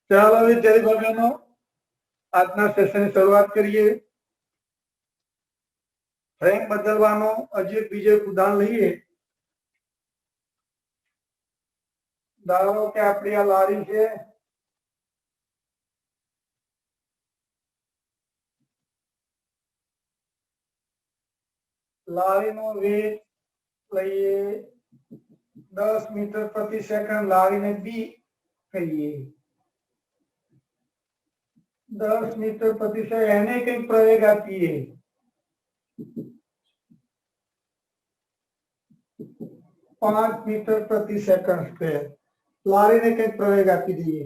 ચાલો વિદ્યાર્થી ભાઈઓ આજના સેશનની શરૂઆત કરીએ। ફ્રેમ બદલવાનો હજી એક બીજો ઉદાહરણ લઈએ। ધારો કે આપણી આ લારી છે, લારીનો વેગ લઈએ 10 મીટર પ્રતિ સેકન્ડ, લારીને બી કહીએ। 10 મીટર પ્રતિ સેકન્ડ એને કઈ પ્રવેગ આપીએ 5 મીટર પ્રતિ સેકન્ડ સ્ક્વેર, લારીને કઈ પ્રવેગ આપી દઈએ।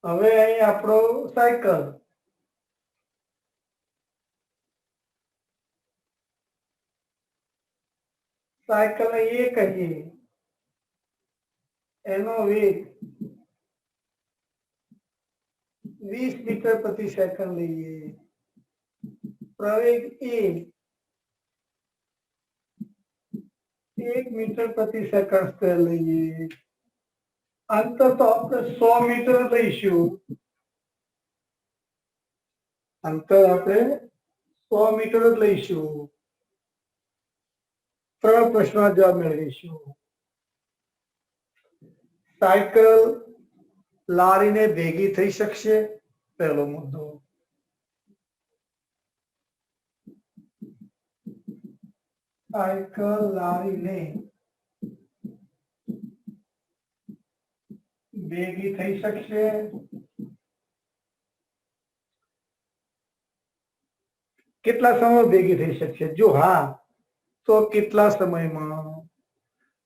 હવે અહીં આપણો સાયકલ, સાયકલ એ કહીએ, એનો વેગ 20 મીટર પ્રતિ સેકન્ડ લઈએ। પ્રવેગ એ 1 મીટર પ્રતિ સેકન્ડ સ્ક્વેર લઈએ। અંતર તો આપણે 100 મીટર લઈશું, અંતર આપણે 100 મીટર જ લઈશું। 3 પ્રશ્નોના જવાબ મેળવીશું। સાયકલ લારીને ભેગી થઈ શકશે? પહેલો મુદ્દો। સાયકલ લારીને ભેગી થઈ શકશે? કેટલા સમયમાં ભેગી થઈ શકશે? જો હા તો કેટલા સમયમાં?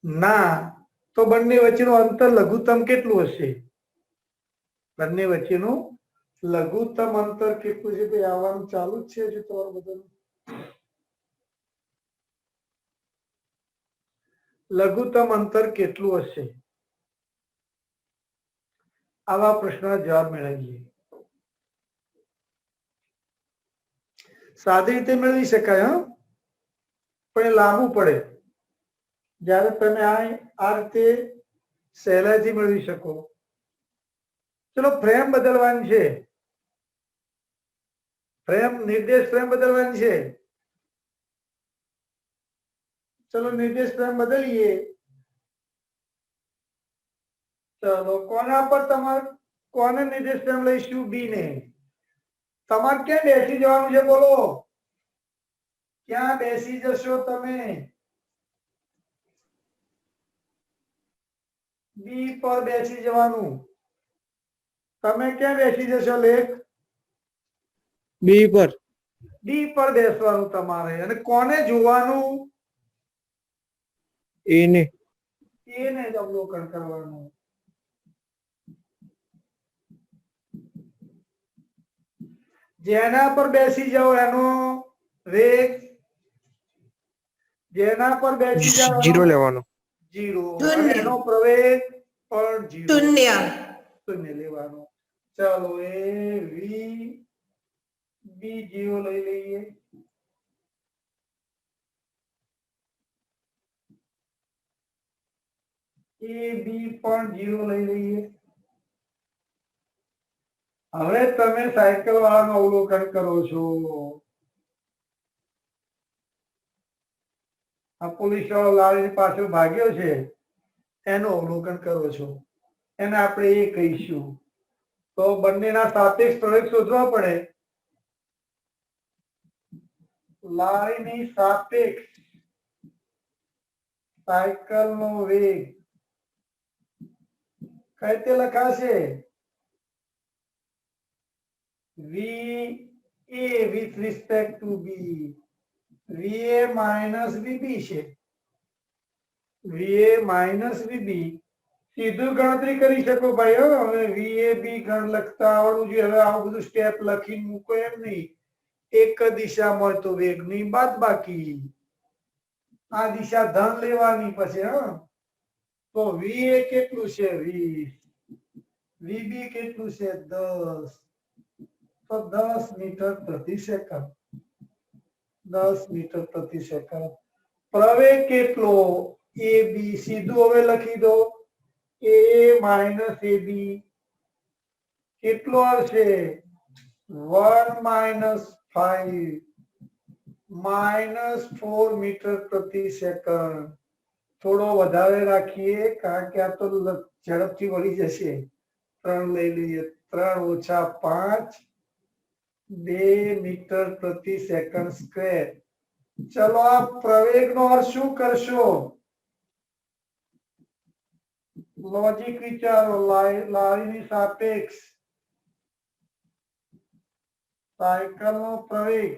ના તો બંને વચ્ચેનું અંતર લઘુત્તમ કેટલું હશે? બંને વચ્ચેનું લઘુત્તમ અંતર કેટલું છે? ભાઈ આવવાનું ચાલુ જ છે હજુ તમારું બધું। લઘુત્તમ અંતર કેટલું હશે? આવા પ્રશ્નના જવાબ મેળવીએ। સાદી રીતે મેળવી શકાય, પણ એ લાંબુ પડે। જ્યારે તમે આ રીતે સહેલાઈથી મેળવી શકો। ચલો ફ્રેમ બદલવાની છે, ફ્રેમ નિર્દેશ ફ્રેમ બદલવાની છે। ચલો નિર્દેશ ફ્રેમ બદલીએ। ચલો કોના પર તમારે કોને નિર્દેશ ફ્રેમ લઈશું? બી ને। તમારે ક્યાં બેસી જવાનું છે? બોલો ક્યાં બેસી જશો તમે? બી પર બેસી જવાનું। તમે ક્યાં બેસી જશો? લેખ બી પર। ડી પર બેસવાનું તમારે। અને કોને જોવાનું? એ ને। એને જ અવલોકન કરવાનું। જેના પર બેસી જાઓ એનો વેગ, જેના પર બેસી જાઓ જીરો લેવાનો। 0, અને એનો પ્રવેગ પણ 0, શૂન્ય લેવાનો। ચાલો એ વી બી 0 લઈ લઈએ। એ બી પણ 0 લઈ લઈએ। હવે તમે સાયકલ વાળાનું અવલોકન કરો છો। આ પોલીસ વાળો લારીની પાછળ ભાગ્યો છે એનું અવલોકન કરો છો, એને આપણે એ કહીશું। તો બંનેના સાપેક્ષ પ્રવેગ શોધવા પડે। લારીની સાપેક્ષ સાયકલનો વેગ કઈ રીતે લખાશે? વી એ with respect to b, va minus vb છે। va minus vb સીધું ગણતરી કરી શકો ભાઈ। હવે vab ગણ લખતા આવડવું જોઈએ। હવે આવું બધું સ્ટેપ લખીને મૂકો એમ નહીં। એક દિશામાં તો વેગની બાદબાકી, આ દિશા ધન લેવાની પછી। તો va કેટલું છે? 20, vb કેટલું છે? 10, તો 10 મીટર પ્રતિ સેકન્ડ। 10 મીટર પ્રતિ સેકન્ડ। પ્રવેગ કેટલો? એ બી સીધું હવે લખી દો એ માઇનસ એ બી કેટલું આવશે 1 માઇનસ 5 માઇનસ 4 મીટર પ્રતિ સેકન્ડ થોડો વધારે રાખીએ કારણ કે આ તો ઝડપથી વળી જશે 3 લઈ લઈએ 3 ઓછા 5 2 મીટર પ્રતિ સેકન્ડ સ્ક્વેર ચલો આ પ્રવેગનો અર્થ શું કરશો લોજિક વિચારો લારીની સાપેક્ષ સાયકલનો પ્રવેગ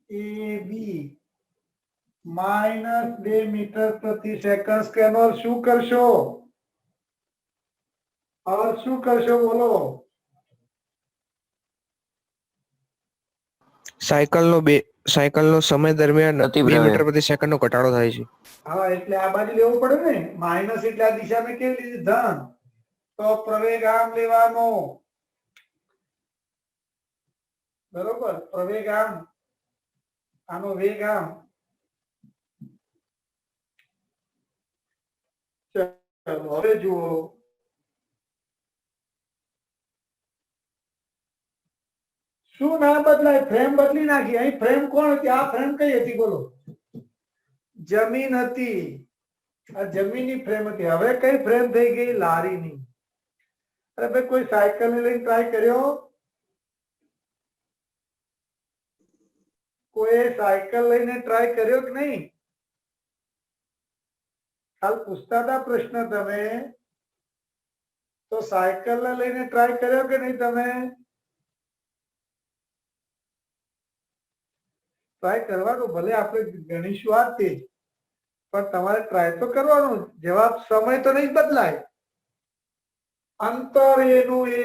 એ બી માઇનસ 2 મીટર પ્રતિ સેકન્ડ સ્ક્વેર નો શું કરશો બોલો સાયકલનો સમય દરમિયાન ગતિ 2 પ્રમેય. મીટર પ્રતિ સેકન્ડનો ઘટાડો થાય છે. હા એટલે આ બાજુ લેવું પડે ને માઇનસ એટલે આ દિશા મેં કેવી લીધી ધન તો પ્રવેગ આમ લેવાનો બરોબર પ્રવેગ આમ આનો વેગ આમ ચલો હવે જુઓ શું ના બદલાય ફ્રેમ બદલી નાખી અહીં ફ્રેમ કોણ હતી આ ફ્રેમ કઈ હતી બોલો જમીન હતી આ જમીનની ફ્રેમ હતી હવે કઈ ફ્રેમ થઈ ગઈ લારીની અરે ભાઈ કોઈ સાયકલ લઈને ટ્રાય કર્યો કોઈ સાયકલ લઈને ટ્રાય કર્યો કે નહીં હાલ પૂછતા હતા પ્રશ્ન તમે તો સાયકલ લઈને ટ્રાય કર્યો કે નહીં તમે ટ્રાય કરવાનું ભલે આપણે ગણીશું આ તે પણ તમારે ટ્રાય તો કરવાનું જવાબ સમય તો નહીં બદલાય અંતર એનું એ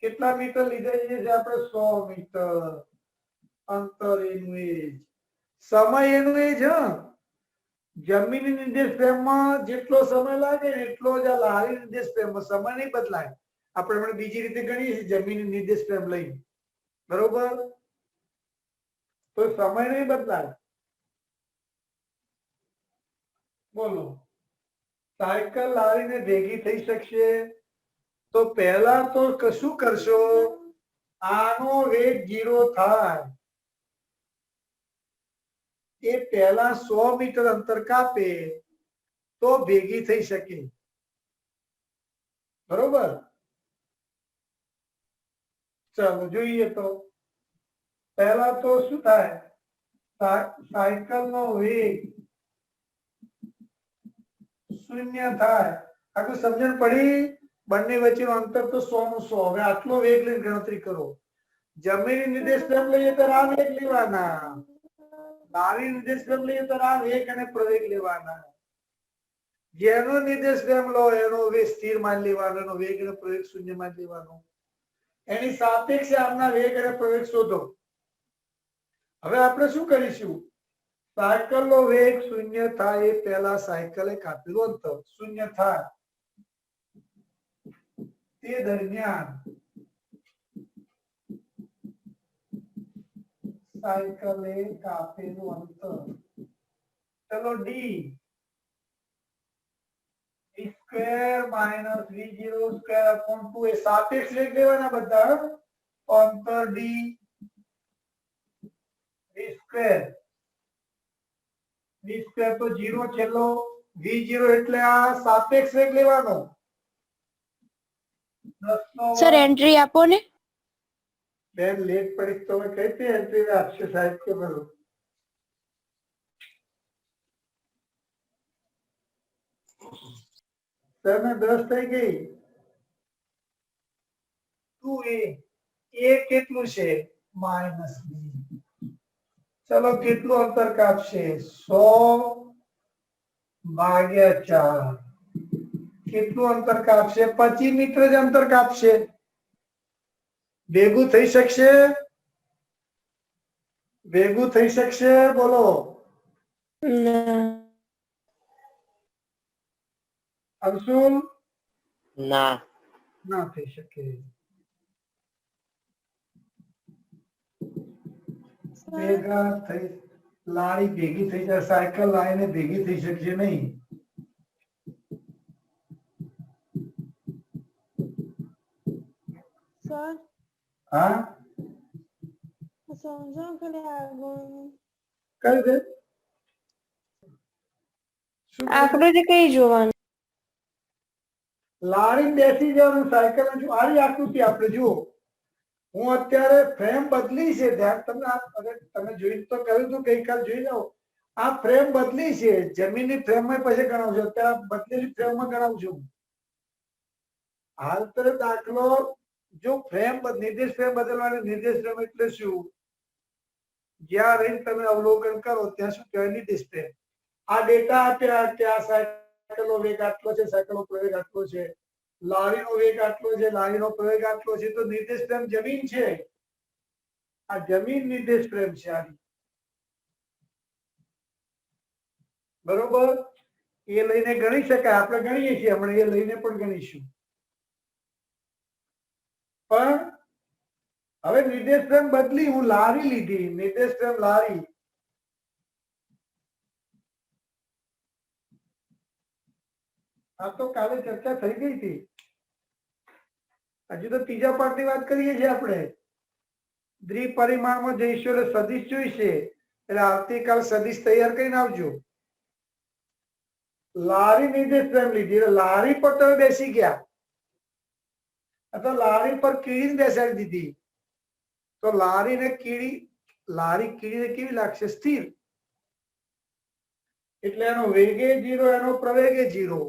કેટલા મીટર લીધા છે આપણે 100 મીટર અંતર એનું એ સમય એનું એ જ જમીની નિર્દેશ ફ્રેમમાં જેટલો સમય લાગે ને એટલો જ આ લારી નિર્દેશ ફ્રેમમાં સમય નહીં બદલાય આપણે બીજી રીતે ગણીએ છીએ જમીની નિર્દેશ ફ્રેમ લઈને બરોબર તો સમય નહીં બદલાય બોલો સાયકલ લારીને ભેગી થઈ શકશે તો પહેલા તો કશું કરશો આનો વેગ 0 થાય એ પહેલા 100 મીટર અંતર કાપે તો ભેગી થઈ શકે બરોબર ચાલો જોઈએ તો પહેલા તો શું થાય સાયકલનો વેગ 0 થાય આટલું સમજણ પડી બંને વચ્ચેનું અંતર તો 100 નું 100 હવે આટલો વેગ લઈને ગણતરી કરો જમીની નિર્દેશ ફ્રેમ લઈએ તો આ વેગ લેવાના લારી નિર્દેશ ફ્રેમ લઈએ તો આ વેગ અને પ્રવેગ લેવાના જેનો નિર્દેશ ફ્રેમ લો એનો વેગ સ્થિર માની લેવાનો એનો વેગ અને પ્રવેગ શૂન્ય માની લેવાનો એની સાપેક્ષે આમના વેગ અને પ્રવેગ શોધો હવે આપણે શું કરીશું સાયકલનો વેગ 0 થાય એ પહેલા સાયકલે કાપેલું અંતર 0 થાય તે દરમિયાન સાયકલે કાપેલું અંતર ચલો D square minus v0 square upon 2 એ સાપેક્ષ વેગ લેવાના બધા અંતર ડી v સ્ક્વેર તો 0 છેલ્લો v0 એટલે આ સાપેક્ષ વેગ લેવાનો 10 સર એન્ટ્રી આપો ને બેન લેટ પડી તો કઈ રીતે એન્ટ્રી આપશે સાહેબ કે બોલો તમે 10 થઈ ગઈ 2a એ કેટલું છે માઇનસ બી ચલો કેટલું અંતર કાપશે 100 ભાગ્યા 4 કેટલું અંતર કાપશે 25 મીટર જ અંતર કાપશે ભેગું થઈ શકશે બોલો અંશુલ ના થઈ શકે ભેગા થઈ લારી ભેગી થઈ જાય, સાયકલ લારીને ભેગી થઈ શકશે નહીં. સર હા સમજાવ કે આગળ કઈ દે શું કહ્યું? આકૃતિ કઈ જોવાનું? લારી બેસી જવાનું, સાયકલ આરી આકૃતિ આપણે જુઓ. હું અત્યારે ફ્રેમ બદલી છે, ધ્યાન તમે જોઈ તો કહ્યું હતું ગઈકાલ જોઈ જાઓ. આ ફ્રેમ બદલી છે, જમીનની ફ્રેમમાં પછી ગણાવું છું, અત્યારે બદલેલી ફ્રેમમાં ગણાવું છું. હાલ તો દાખલો જો ફ્રેમ નિર્દેશ ફ્રેમ બદલવાની, નિર્દેશ ફ્રેમ એટલે શું? જ્યાં રહીને તમે અવલોકન કરો ત્યાં શું કહેવાય? નિર્દેશ ફ્રેમ. આ ડેટા આપ્યા કે આ સાયકલનો વેગ આટલો છે, સાયકલનો પ્રવેગ આટલો છે, લારીનો વેગ આટલો છે, લારીનો પ્રવેગ આટલો છે, તો નિર્દેશ ફ્રેમ જમીન છે. આ જમીન નિર્દેશ ફ્રેમ છે. આ બરોબર, એ લઈને ગણી શકાય, આપણે ગણીએ છીએ હમણાં, એ લઈને પણ ગણીશું. પણ હવે નિર્દેશ ફ્રેમ બદલી, હું લારી લીધી, નિર્દેશ ફ્રેમ લારી. આ તો કાલે ચર્ચા થઈ ગઈ હતી. હજુ તો ત્રીજા પાઠની વાત કરીએ છીએ આપણે. દ્વિપરિમાણમાં જઈશું એટલે સદિશ જોઈશે, એટલે આવતીકાલ સદિશ તૈયાર કરીને આવજો. લારી નિર્દેશ ફ્રેમ લીધી એટલે લારી પર તમે બેસી ગયા, અથવા લારી પર કીડી બેસાડી દીધી, તો લારી કીડીને કેવી લાગશે? સ્થિર. એટલે એનો વેગે 0, એનો પ્રવેગે 0.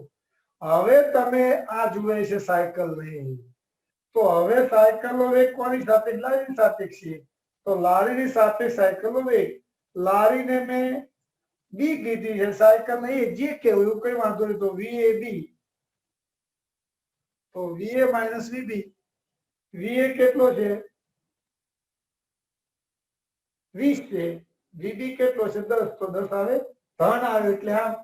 હવે તમે આ જુએ છે સાયકલ ને, તો હવે સાયકલ નો વેગ કોની સાથે? લારીની સાથે છે. તો લારીની સાથે સાયકલ નો વેગ, લારીને મેં બી કીધી છે, સાયકલ ને એ જે કેવું એવું કઈ વાંધો નહીં. તો VAB, તો VA માઇનસ VB. VA કેટલો છે? 20 છે. VB કેટલો છે? 10. તો 10 આવે, ધન આવે, એટલે આમ.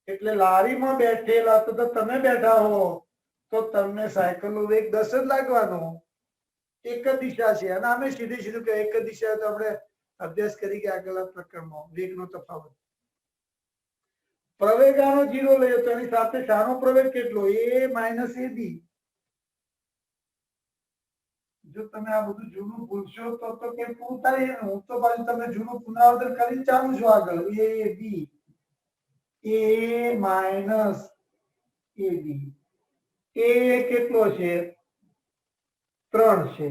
એટલે લારીમાં બેઠેલા તો તમે બેઠા હો તો તમને સાયકલ નો વેગ 10 જ લાગવાનો. એક જ દિશા છે, અને આમે સીધી સીધું કે એક જ દિશા, તો આપણે અભ્યાસ કરી ગયા આગળના પ્રકરણમાં વેગનો તફાવત. પ્રવેગાનો 0 લઈએ તો એની સાથે શાનો પ્રવેગ કેટલો? A minus AB. જો તમે આ બધું જૂનું ભૂલશો તો કઈ પૂરું થાય. હું તો પાછું તમને જૂનું પુનરાવર્તન કરી ચાલુ છું આગળ. AB, A minus AB. A કેટલો છે? 3 છે.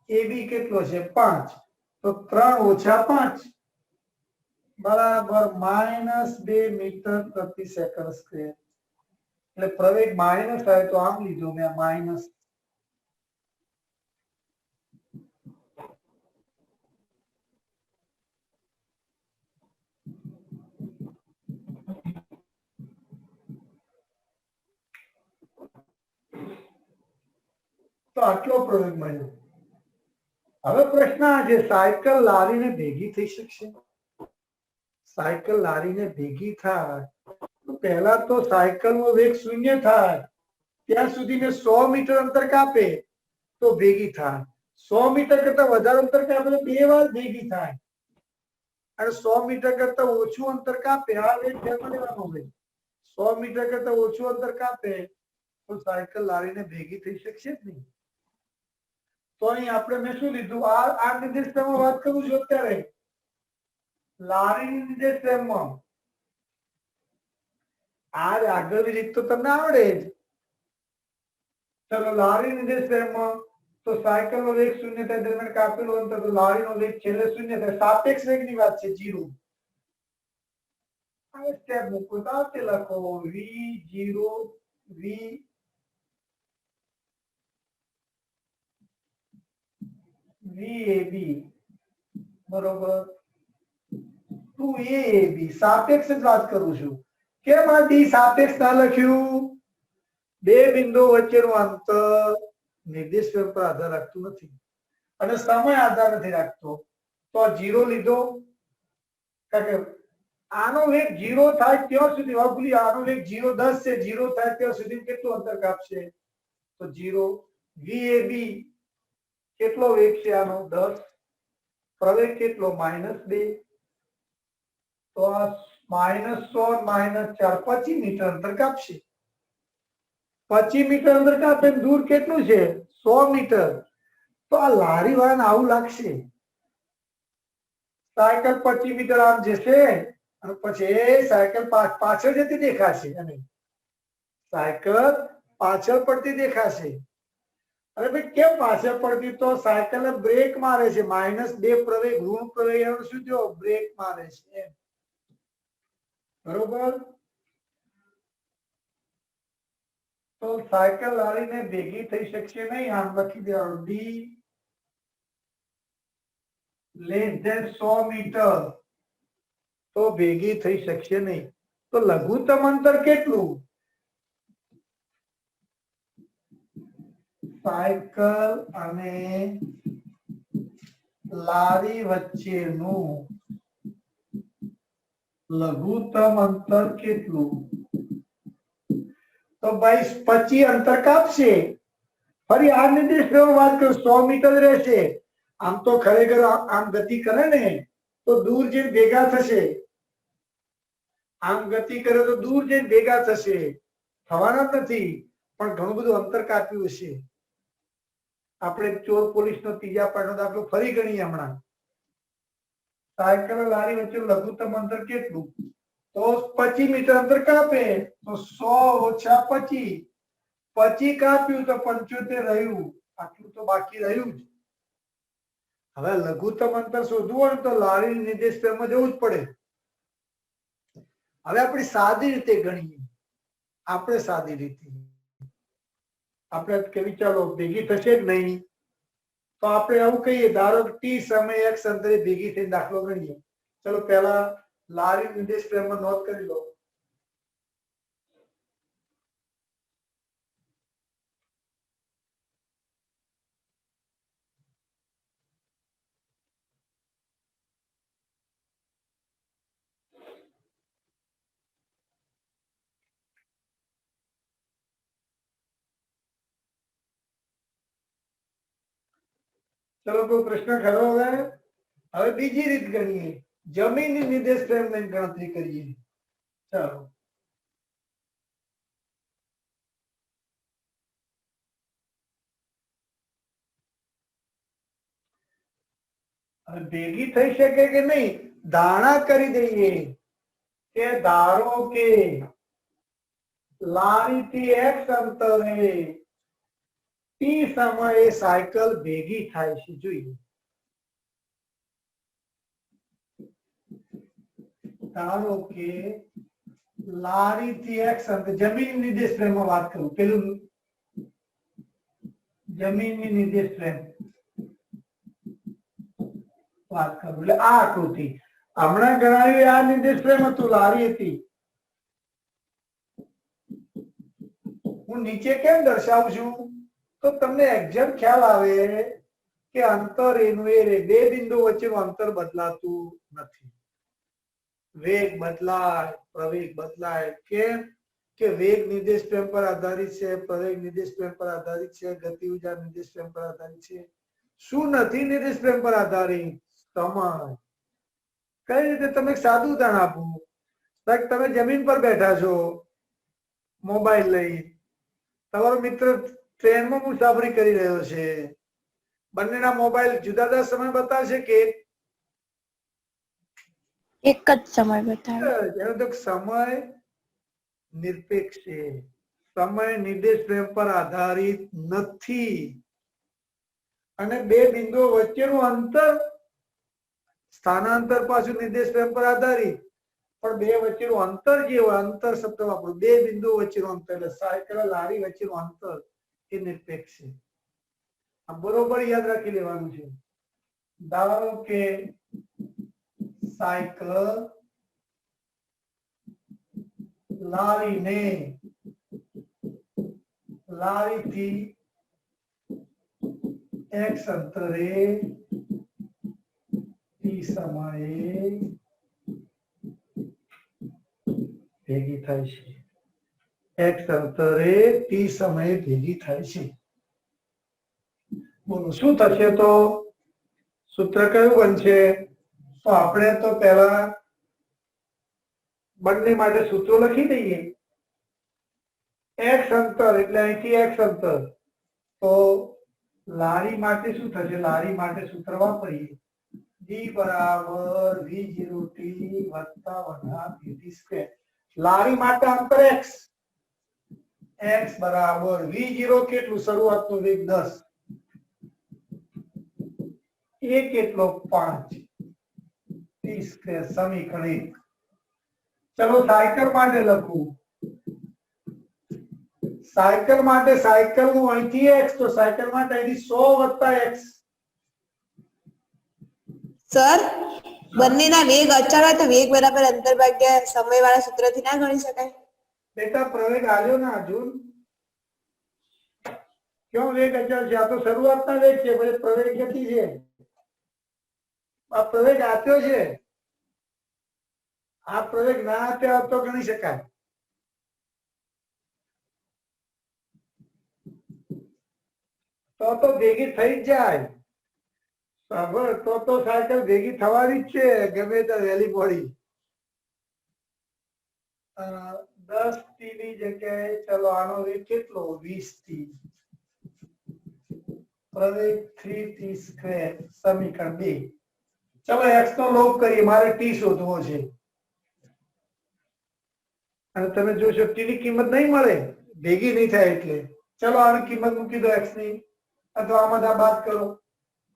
AB કેટલો છે? 5. તો 3 ઓછા 5 બરાબર -2 મીટર પ્રતિ સેકન્ડ સ્ક્વેર. એટલે પ્રવેગ માઇનસ થાય તો આમ લીધું મેં, માઇનસ. તો આટલો પ્રવેગ મળ્યો. હવે પ્રશ્ન આ છે, સાયકલ લારીને ભેગી થઈ શકશે? સાયકલ લારીને ભેગી થાય તો પહેલા તો સાયકલ નો વેગ 0 થાય ત્યાં સુધી મેં 100 મીટર અંતર કાપે તો ભેગી થાય. 100 મીટર કરતા વધારે અંતર કાપે તો 2 વાર ભેગી થાય, અને 100 મીટર કરતા ઓછું અંતર કાપે, આ વેગ ધ્યાનમાં લેવાનો હોય. 100 મીટર કરતા ઓછું અંતર કાપે તો સાયકલ લારીને ભેગી થઈ શકશે જ નહીં. તો અહીં આપણે મેં શું લીધું? આ નિર્દેશમાં વાત કરું છું અત્યારે. લારીની નિર્દેશ ફ્રેમમાં આ આગળની રીત તો તમને આવડે જ. ચલો, લારી નિર્દેશ ફ્રેમમાં તો સાયકલ નો વેગ 0 થાય દરમિયાન કાપેલું અંતર, તો લારીનો વેગ છેલ્લે 0 થાય. સાપેક્ષ વેગની વાત છે, 0. આ સ્ટેપ મૂકો તો આ રીતે લખો V0 VAB બરોબર 2AAB. સાપેક્ષ જ વાત કરું છું. કેમ આ ડી સાપેક્ષ ના લખ્યું? બે બિંદુઓ વચ્ચેનું અંતર નિર્દેશ ફ્રેમ પર આધાર રાખતું નથી અને સમય આધાર નથી રાખતો. તો આ 0 લીધો, કારણ કે આનો વેગ 0 થાય ત્યાં સુધી, ભૂલી આનો વેગ 0 10 છે, 0 થાય ત્યાં સુધી કેટલું અંતર કાપશે? તો 0. VAB કેટલો વેગ છે આનો? 10. પ્રવેગ કેટલો? -2. તો આ -100 -4 25 મીટર અંતર કાપશે. 25 મીટર અંતર કાપે ને દૂર કેટલું છે 100 મીટર. તો આ લારી વાળાને આવું લાગશે, સાયકલ 25 મીટર આમ જશે અને પછી એ સાયકલ પાછળ જતી દેખાશે, અને સાયકલ પાછળ પડતી દેખાશે. અરે ભાઈ કેમ પાછળ પડતી? તો સાયકલ બ્રેક મારે છે, -2 પ્રવેગ ઋણ પ્રવેગ એનો શું થયો? બ્રેક મારે છે. બરોબર. તો સાયકલ લારીને ભેગી થઈ શકશે નહીં. આમ લખી દેવાનું ડી <100 મીટર, તો ભેગી થઈ શકશે નહીં. તો લઘુત્તમ અંતર કેટલું? સાયકલ અને લારી વચ્ચેનું લઘુત્તમ અંતર કેટલું? તો ભાઈ 25 અંતર કાપશે. ફરી આ નિર્દેશ વાત કરું 100 મીટર રહેશે. આમ તો ખરેખર આમ ગતિ કરે ને તો દૂર જઈને ભેગા થશે, આમ ગતિ કરે તો દૂર જઈને ભેગા થશે, થવાના નથી. પણ ઘણું બધું અંતર કાપ્યું હશે. આપણે ચોર પોલીસ નો ત્રીજા પાઠનો દાખલો ફરી ગણીએ હમણાં. સાયકલ લારી વચ્ચે લઘુત્તમ અંતર કેટલું? તો 25 મીટર અંતર કાપે તો 100 - 25, 25 કાપ્યું તો 75 રહ્યું, આટલું તો બાકી રહ્યું જ. હવે લઘુત્તમ અંતર શોધવું હોય તો લારી નિર્દેશ પ્રેમમાં જવું જ પડે. હવે આપણે સાદી રીતે ગણીએ, આપણે કેવી ચાલો ભેગી થશે જ નહીં. તો આપણે આવું કહીએ, ધારો કે ટી સમય x અંતરે ભેગી થઈને દાખલો ગણીએ. ચલો પહેલા લારી નિર્દેશ પ્રેમમાં નોંધ કરી લો. ચલો કોઈ પ્રશ્ન ખરો? હવે બીજી રીત ગણીએ, જમીનની નિર્દેશ પ્રેમની ગણતરી કરીએ. ચાલો હવે ભેગી થઈ શકે કે નહીં ધારણા કરી દઈએ કે ધારો કે લારીથી x અંતરે ટી સમયે સાયકલ ભેગી થાય છે. જોઈએ, ધારો કે લારીથી x અંતરે, જમીન નિર્દેશ પ્રેમમાં વાત કરું, પેલું જમીનની નિર્દેશ પ્રેમ વાત કરું એટલે આ આકૃતિ હમણાં ગણાવ્યું. આ નિર્દેશ પ્રેમ હતું, લારી હતી. હું નીચે કેમ દર્શાવું છું? તો તમને એક્ઝેક્ટ ખ્યાલ આવે કે અંતર એનું એ રે, બે બિંદુ વચ્ચેનું અંતર બદલાતું નથી. વેગ બદલાય, પ્રવેગ બદલાય. કેમ કે વેગ નિર્દેશ પ્રેમ પર આધારિત છે, પ્રવેગ નિર્દેશ પ્રેમ પર આધારિત છે, ગતિ ઉર્જા નિર્દેશ પ્રેમ પર આધારિત છે. શું નથી નિર્દેશ પ્રેમ પર આધારિત? સમય. કઈ રીતે? તમે સાદું ઉદાહરણ આપો. તમે જમીન પર બેઠા છો મોબાઈલ લઈ, તમારો મિત્ર ટ્રેનમાં મુસાફરી કરી રહ્યો છે, બંનેના મોબાઈલ જુદા જુદા સમય બતાવશે કે એક જ સમય બતાવે? એનો તો સમય નિરપેક્ષ છે, સમય નિર્દેશ પ્રેમ પર આધારિત નથી. અને બે બિંદુઓ વચ્ચેનું અંતર સ્થાનાંતર પાછું નિર્દેશ પ્રેમ પર આધારિત. પણ બે વચ્ચેનું અંતર જે હોય, અંતર શબ્દ વાપરો, બે બિંદુઓ વચ્ચેનું અંતર એટલે સાયકલ લારી વચ્ચેનું અંતર એ નિરપેક્ષ છે. આ બરોબર યાદ રાખી લેવાનું છે. ધારો કે સાયકલ લારીથી x અંતરે ટી સમયે ભેગી થાય છે. x અંતરે ટી સમયે ભેગી થાય છે. બોલો શું થશે? તો સૂત્ર કયું બનશે? તો આપણે તો પહેલા બંને માટે સૂત્રો લખી દઈએ. x અંતર એટલે અહીંથી x અંતર, તો લારી માટે શું થશે? લારી માટે સૂત્ર વાપરીએ. d બરાબર v0t વત્તા 1/2 લારી માટે અંતર x, x બરાબર v0 કેટલું? શરૂઆતનું વેગ 10, a કેટલો? 5 t² સમીકરણ 1. ચલો સાયકલ માટે લખું. સાયકલ માટે સાયકલનું અહીંથી x, તો સાયકલ માટે અહીંથી 100 વત્તા x. સર બંનેના વેગ અચળ હોય તો વેગ બરાબર અંતર ભાગ્યા સમય વાળા સૂત્રથી ના ગણી શકાય? બેટા પ્રવેગ આલ્યો ના અર્જુન. ક્यों વેગ અચળ છે? આ તો શરૂઆતના વેગ છે, પછી પ્રવેગ ગતિ છે. આ પ્રવેગ આપ્યો છે, આ પ્રવેગ ના આપ્યો હોત તો ગણી શકાય. તો ભેગી થઈ જ જાય. બરાબર, તો સાયકલ ભેગી થવાની જ છે, ગમે તે વહેલી પડી. 10 t ની જગ્યાએ ચલો આનો વેગ કેટલો? 20 t. પ્રવેગ 3t² સમીકરણ 2. ચલો x નો લોપ કરીએ, મારે t શોધવો છે. અને તમે જોશો t ની કિંમત નહીં મળે, ભેગી નહીં થાય એટલે. ચલો આની કિંમત મૂકી દો x ની, અથવા આમાંથી આ બાદ કરો,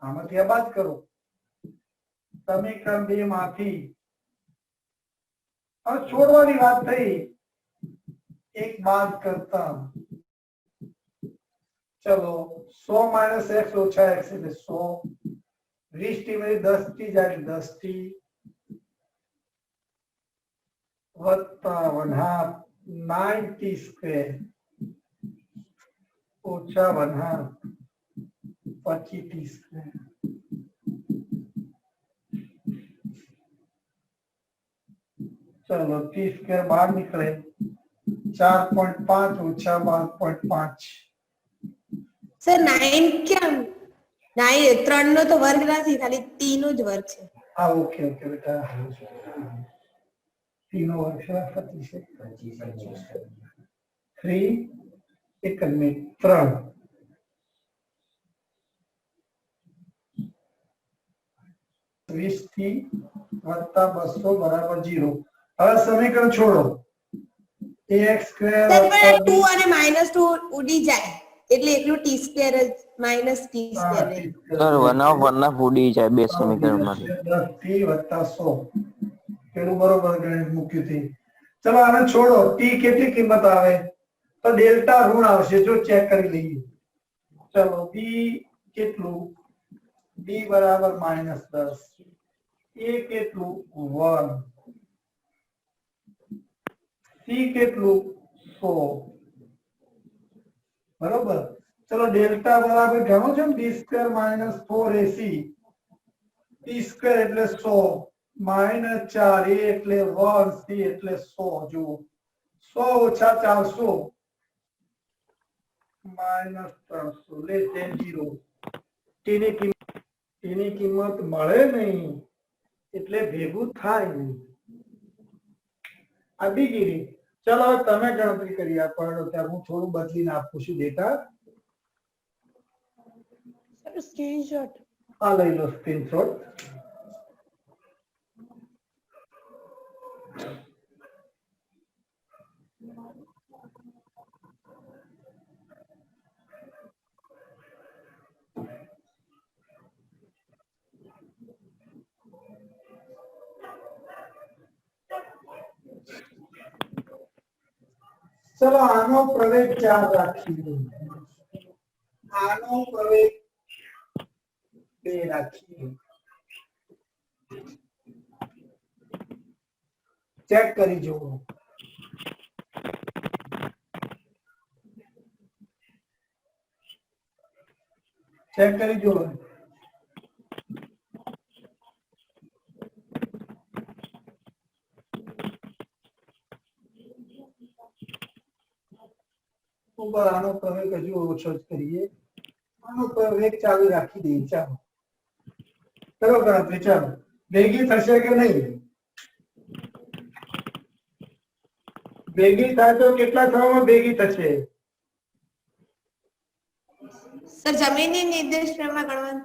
આમાંથી આ બાદ કરો. સમીકરણ 2 માંથી હવે છોડવાની વાત થઈ, એક બાદ કરતા. ચલો 100 - x ઓછા x એટલે 100, 20t માંથી 10t જાય 10t વત્તા 1/2 9t² ઓછા 1/2 25t². चलो t² बाहर निकले 4.5 ઓછા 12.5. સર 9 કેમ? 9 3 નો તો વર્ગ નથી, ખાલી t નો જ વર્ગ છે. હા ઓકે ઓકે બેટા, t નો વર્ગ છે 3 એક મિનિટ 3 20t વત્તા 200 બરાબર 0. હવે સમીકરણ છોડો. ax² સર પણ 2 અને -2 ઉડી જાય એટલે એકલું t² જ -t² રહે. સર 1/1 ઉડી જાય બે સમીકરણમાંથી. 10t વત્તા 100 પેલું બરોબર ગણિત મૂક્યું છે. ચલો આને છોડો. t કેટલી કિંમત આવે? તો ડેલ્ટા ઋણ આવશે, જો ચેક કરી લઈએ. ચલો b કેટલું? b બરાબર -10, a કેટલું? 1, c કેટલું? 100. બરોબર. ચલો ડેલ્ટા બરાબર ગણો છો ને, d² - 4ac, t² એટલે 100, -4 a એટલે 1, c એટલે 100. જુઓ 100 ઓછા 400 -300 લેસ ધેન 0. તેની કિંમત મળે નહીં એટલે ભેગું થાય નહીં. આ બીજી રીત. ચલો હવે તમે ગણતરી કરી આપો. ત્યાં હું થોડું બદલીને આપું છું ડેટા. Sir screenshot. આ લઈ લો સ્ક્રીનશોટ. चलो आनो प्रवेग 4 રાખીએ, આનો પ્રવેગ 2 રાખીએ. ચેક કરી જુઓ. ચેક કરી જુઓ. ઉપર આનો પ્રવેગ હજુ ઓછો જ કરીએ. આનો પ્રવેગ ચાલુ રાખી દઈએ. ચાલો કરો ગણતરી. ચાલો ભેગી થશે કે નહીં? ભેગી થાય તો કેટલા સમયમાં ભેગી થશે? સર જમીનની નિર્દેશ ફ્રેમમાં ગણવાનું.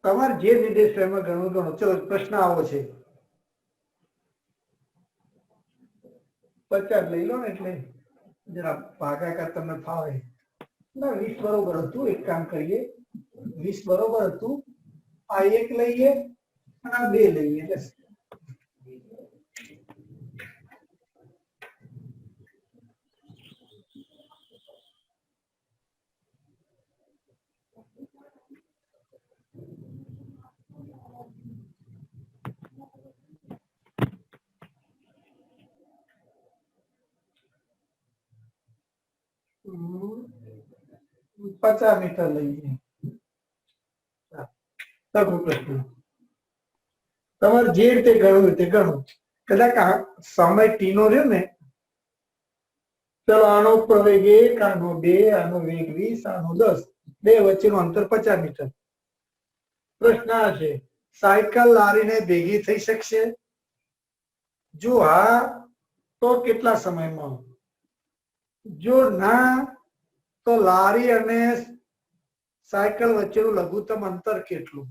તમારે જે નિર્દેશ ફ્રેમમાં ગણવું ગણો. ચલો પ્રશ્ન આવો છે, 50 લઈ લો ને એટલે જરા ભાગાકાર તમને ફાવે. ના 20 બરોબર હતું. એક કામ કરીએ, 20 બરોબર હતું. આ એક લઈએ અને આ બે લઈએ. બસ હમ, 50 મીટર લઈએ. લઘુ પ્રશ્ન તમારે જે રીતે ગણવું તે ગણો. કદાચ આ સમય ટી નો રહ્યો ને, ચલો આનો પ્રવેગ 1, આનો 2, આનો વેગ 20, આનો 10, બે વચ્ચેનું અંતર 50 મીટર. પ્રશ્ન આ છે, સાયકલ લારીને ભેગી થઈ શકશે? જો હા તો કેટલા સમયમાં? જો ના તો લારી અને સાયકલ વચ્ચેનું લઘુત્તમ અંતર કેટલું?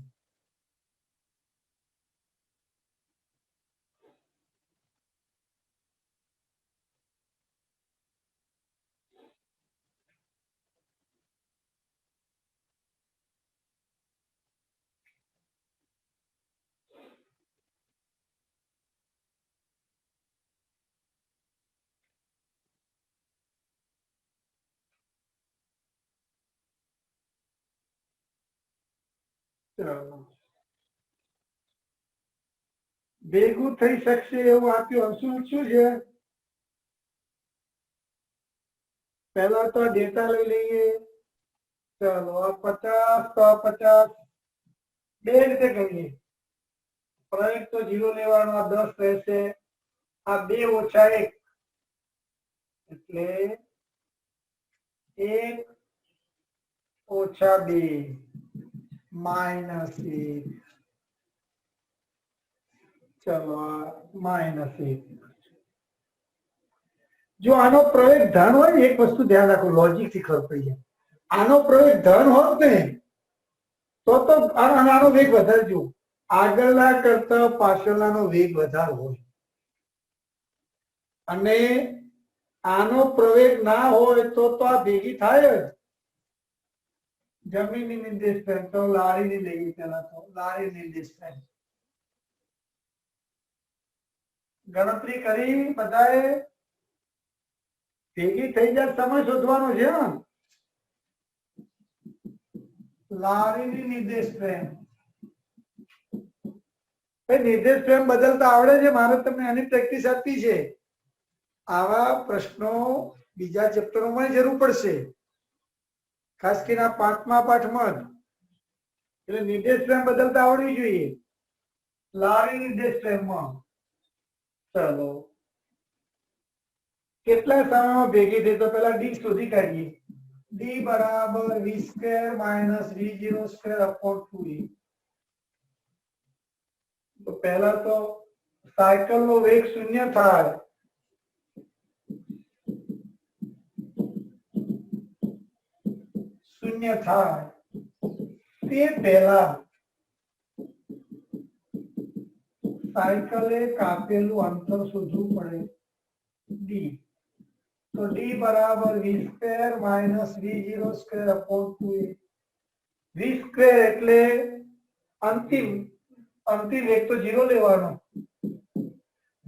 ભેગું થઈ શકશે એવું આપ્યું. શું શું છે? પહેલા તો ડેટા લઈ લઈએ. ચલો આ 50 તો 50 બે રીતે કરીએ. પ્રવેગ તો 0 લેવાનો, આ 10 રહેશે. આ 2 ઓછા 1 એટલે 1 ઓછા 2 -1. ચલો -1. જો આનો પ્રવેગ ધન હોય ને, એક વસ્તુ ધ્યાન રાખો, લોજિક થી ખબર પડી જાય. આનો પ્રવેગ ધન હોત ને તો આનો વેગ વધારે. જો આગળના કરતા પાછળનાનો વેગ વધારે હોય અને આનો પ્રવેગ ના હોય તો આ ભેગી થાય જ. જમીનની નિર્દેશ ફ્રેમ તો લારીની લઈએ. પેલા તો લારી નિર્દેશ ફ્રેમ ગણતરી કરી બધાએ. ભેગી થઈ જાય સમય શોધવાનો છે. લારીની નિર્દેશ ફ્રેમ, નિર્દેશ ફ્રેમ બદલતા આવડે છે? મારે તમને આની પ્રેક્ટિસ આપી છે. આવા પ્રશ્નો બીજા ચેપ્ટરોમાં જરૂર પડશે, ખાસ કરીને આ 5મા પાઠમાં જ. એટલે નિર્દેશ ફ્રેમ બદલતા આવડવી જોઈએ. લારી નિર્દેશ ફ્રેમમાં ચલો કેટલા સમયમાં ભેગી થઈ? તો પેલા ડી શોધી કાઢીએ. ડી બરાબર v² - v0²/2e. તો પહેલા તો સાયકલ નો વેગ 0 થાય. તે પહેલા સાયકલે કાપેલું અંતર શોધવું પડે, ડી. તો ડી બરાબર v² - v0²/2e. v² એટલે અંતિમ વેગ તો 0 લેવાનો.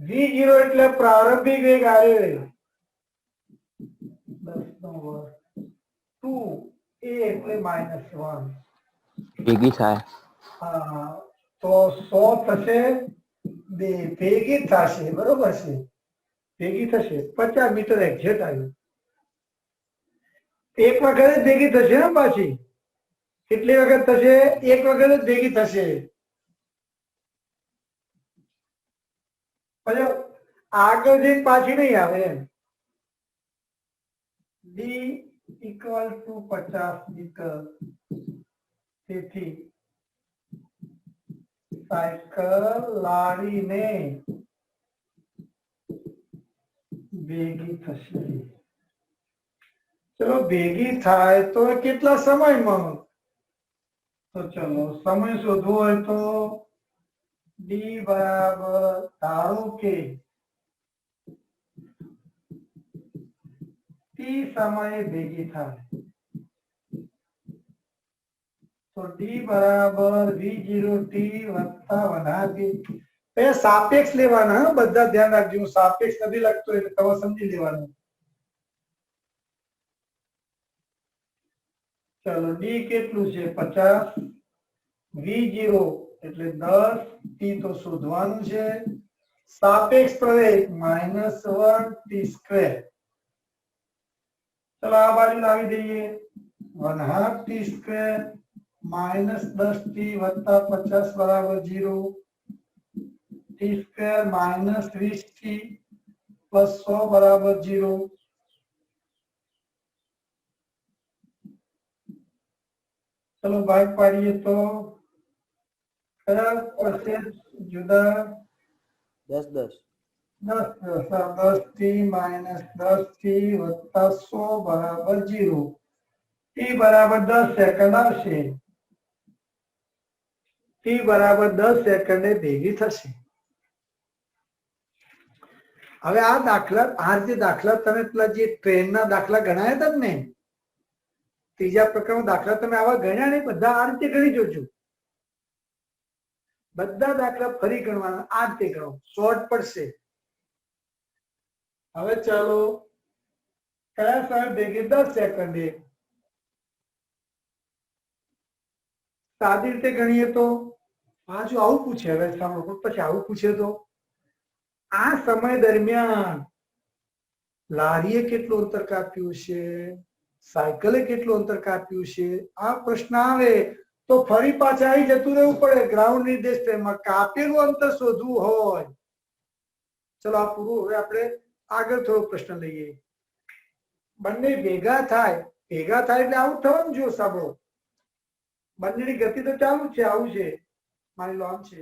v0 એટલે પ્રારંભિક વેગ આવ્યો 10^2. 2a એટલે -1. ભેગી થાય. હા, તો 100 થશે. બે ભેગી થશે. બરોબર છે, ભેગી થશે. 50 મીટર એક્ઝેક્ટ આવ્યું. એક વખત જ ભેગી થશે ને પાછી. કેટલી વખત થશે? એક વખત જ ભેગી થશે. પછી આગળ જઈને પાછી નહીં આવે એમ. D = 50 metre. તેથી સાયકલ લારીને ભેગી થશે. ચલો ભેગી થાય તો એ કેટલા સમયમાં? તો ચલો સમય શોધવો હોય તો ડી બરાબર ધારો કે ટી સમયે ભેગી થાય તો ડી બરાબર v0t વત્તા વનાથી. સાપેક્ષ લેવાના હો, બધા ધ્યાન રાખજો. હું સાપેક્ષ નથી લખતો એટલે તમે સમજી લેવાનું. ચલો ડી કેટલું છે? 50. v0 એટલે 10. ટી તો શોધવાનું છે. સાપેક્ષ પ્રવેગ -1 t સ્ક્વેર. ચલો આ બાજુ લાવી દઈએ. 1/2 t સ્ક્વેર -10t વત્તા 50 બરાબર 0. t સ્ક્વેર -20t પ્લસ 100 બરાબર 0. ચલો ભાગ પાડીએ તો કયા પડશે જુદા? 10 10t -10t વત્તા 100 બરાબર 0. t બરાબર 10 સેકન્ડ આવશે. t બરાબર 10 સેકન્ડે ભેગી થશે. હવે આ દાખલા, આ રીતે દાખલા તમે પેલા જે ટ્રેનના દાખલા ગણાયા હતા ને, ત્રીજા પ્રકારનો દાખલા તમે આવા ગણ્યા નહીં, બધા આ રીતે ગણી જોજો. બધા દાખલા ફરી ગણવાના, આ રીતે ગણો, શોર્ટ પડશે. હવે ચાલો કયા સમય ભેગી? 10 સેકન્ડે. સાદી રીતે ગણીએ તો આ જો આવું પૂછે, હવે સાંભળો, પછી આવું પૂછે તો આ સમય દરમિયાન લારીએ કેટલું અંતર કાપ્યું છે, સાયકલે કેટલું અંતર કાપ્યું છે, આ પ્રશ્ન આવે તો ફરી પાછા આવી જતું રહેવું પડે. ગ્રાઉન્ડ નિર્દેશ પ્રેમમાં કાપેલું અંતર શોધવું હોય. ચલો આ પૂરું. હવે આપણે આગળ થોડો પ્રશ્ન લઈએ. બંને ભેગા થાય એટલે આવું થવાનું. જો સાંભળો, બંનેની ગતિ તો ચાલુ છે, આવું છે, માની લો આમ છે.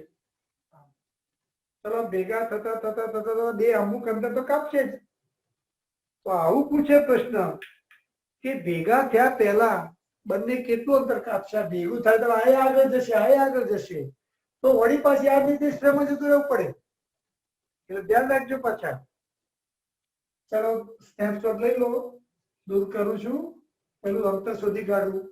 ચલો ભેગા થતા થતા થતા બે અમુક અંતર તો કાપશે જ. તો આવું પૂછે પ્રશ્ન કે ભેગા થયા પહેલા બંને કેટલું અંતર કાપશે? ભેગું થાય તો આ આગળ જશે, આ આગળ જશે, તો વળી પાછી આ નિર્દેશ પ્રેમમાં જતું રહેવું પડે. એટલે ધ્યાન રાખજો પાછા. ચલો સ્નેપશોટ લઈ લો, દૂર કરું છું, પેલું અંતર શોધી કાઢવું.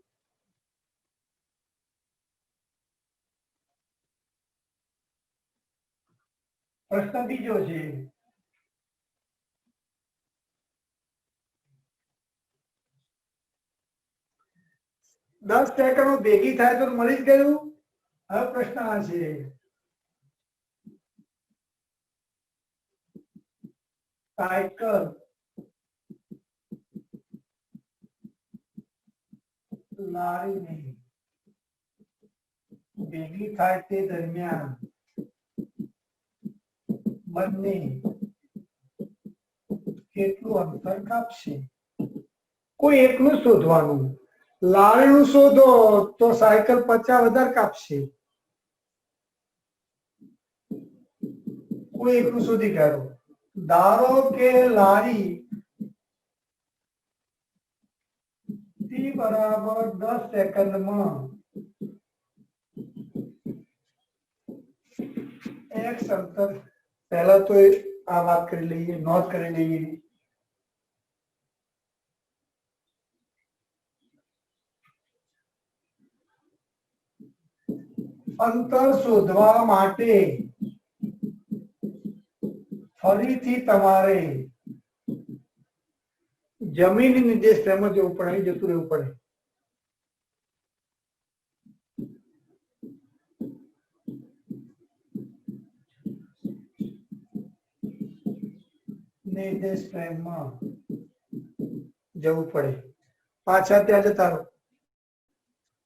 પ્રશ્ન બીજો છે. દસ સેકન્ડ ભેગી થાય તો મળી જ ગયું. હવે પ્રશ્ન આ છે, સાયકલ લારીને ભેગી થાય તે દરમિયાન બંને કેટલું અંતર કાપશે? કોઈ એકનું શોધવાનું. લારીનું શોધો તો સાયકલ 50 વધારે કાપશે. કોઈ એકનું શોધી કાઢો. ધારો કે લારી t બરાબર 10 સેકન્ડમાં x અંતર, પહેલા તો આ વાત કરી લઈએ, નોંધ કરી લઈએ. અંતર શોધવા માટે ફરીથી તમારે જમીની નિર્દેશ પ્રેમમાં જવું પડે, અહીં જતું રહેવું પડે. નિર્દેશ પ્રેમમાં જવું પડે. પાછા ત્યાં જતા રહો.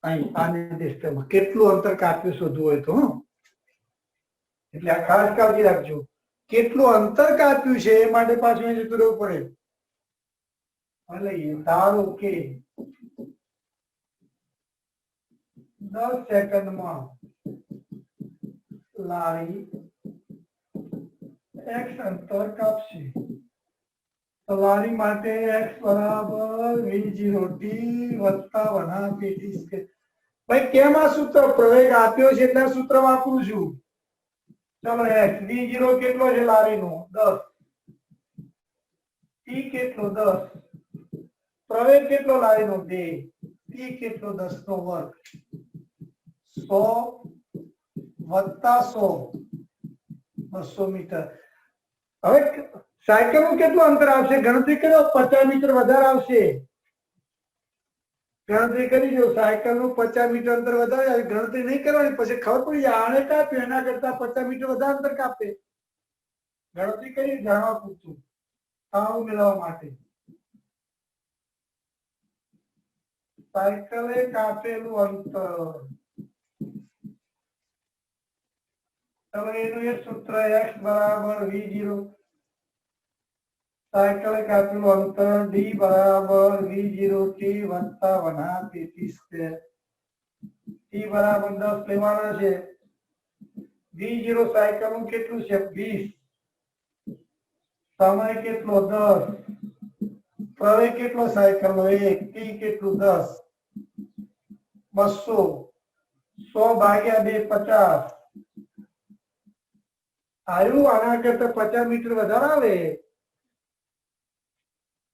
અહીં આ નિર્દેશ પ્રેમમાં કેટલું અંતર કાપ્યું શોધવું હોય તો, એટલે આ ખાસ કાળજી રાખજો. કેટલું અંતર કાપ્યું છે એ માટે પાછું અહીં જતું રહેવું પડે. લઈએ ધારો કે 10 સેકન્ડમાં લારી x અંતર કાપશે. તમારી માટે x બરાબર v0t વત્તા 1/2 t². ભાઈ કેમ આ સૂત્ર પ્રવેગ આપ્યો છે એટલે આ સૂત્ર વાપરું છું. ચલો x v0 કેટલો છે લારીનો 10, t કેટલો 10, પ્રવેગ કેટલો લારીનો 2, t કેટલો 10 નો વર્ગ, 100 વત્તા 100 200 મીટર. હવે સાયકલ નું કેટલું અંતર આવશે ગણતરી કરો. 50 મીટર વધારે આવશે. ગણતરી કરી જો સાયકલ નું 50 મીટર અંતર વધારે આવે. ગણતરી નહીં કરવાની પછી ખબર પડી જાય આને કાપ્યું એના કરતા 50 મીટર વધારે અંતર કાપે. ગણતરી કરી જાણવા પૂરતું તાળું મેળવવા માટે. સાયકલે કાપેલું અંતર, હવે એનું એક સૂત્ર x બરાબર v0, સાયકલે કાપેલું અંતર d બરાબર v0t વત્તા 1/2 t². t બરાબર 10 લેવાના છે. v0 સાયકલ નું કેટલું છે 20, સમય કેટલો 10, પ્રવેગ કેટલો સાયકલ નો 1, t કેટલું 10, 200, 100 ભાગ્યા 2 50. આવ્યું આના કરતા 50 મીટર વધારે આવે.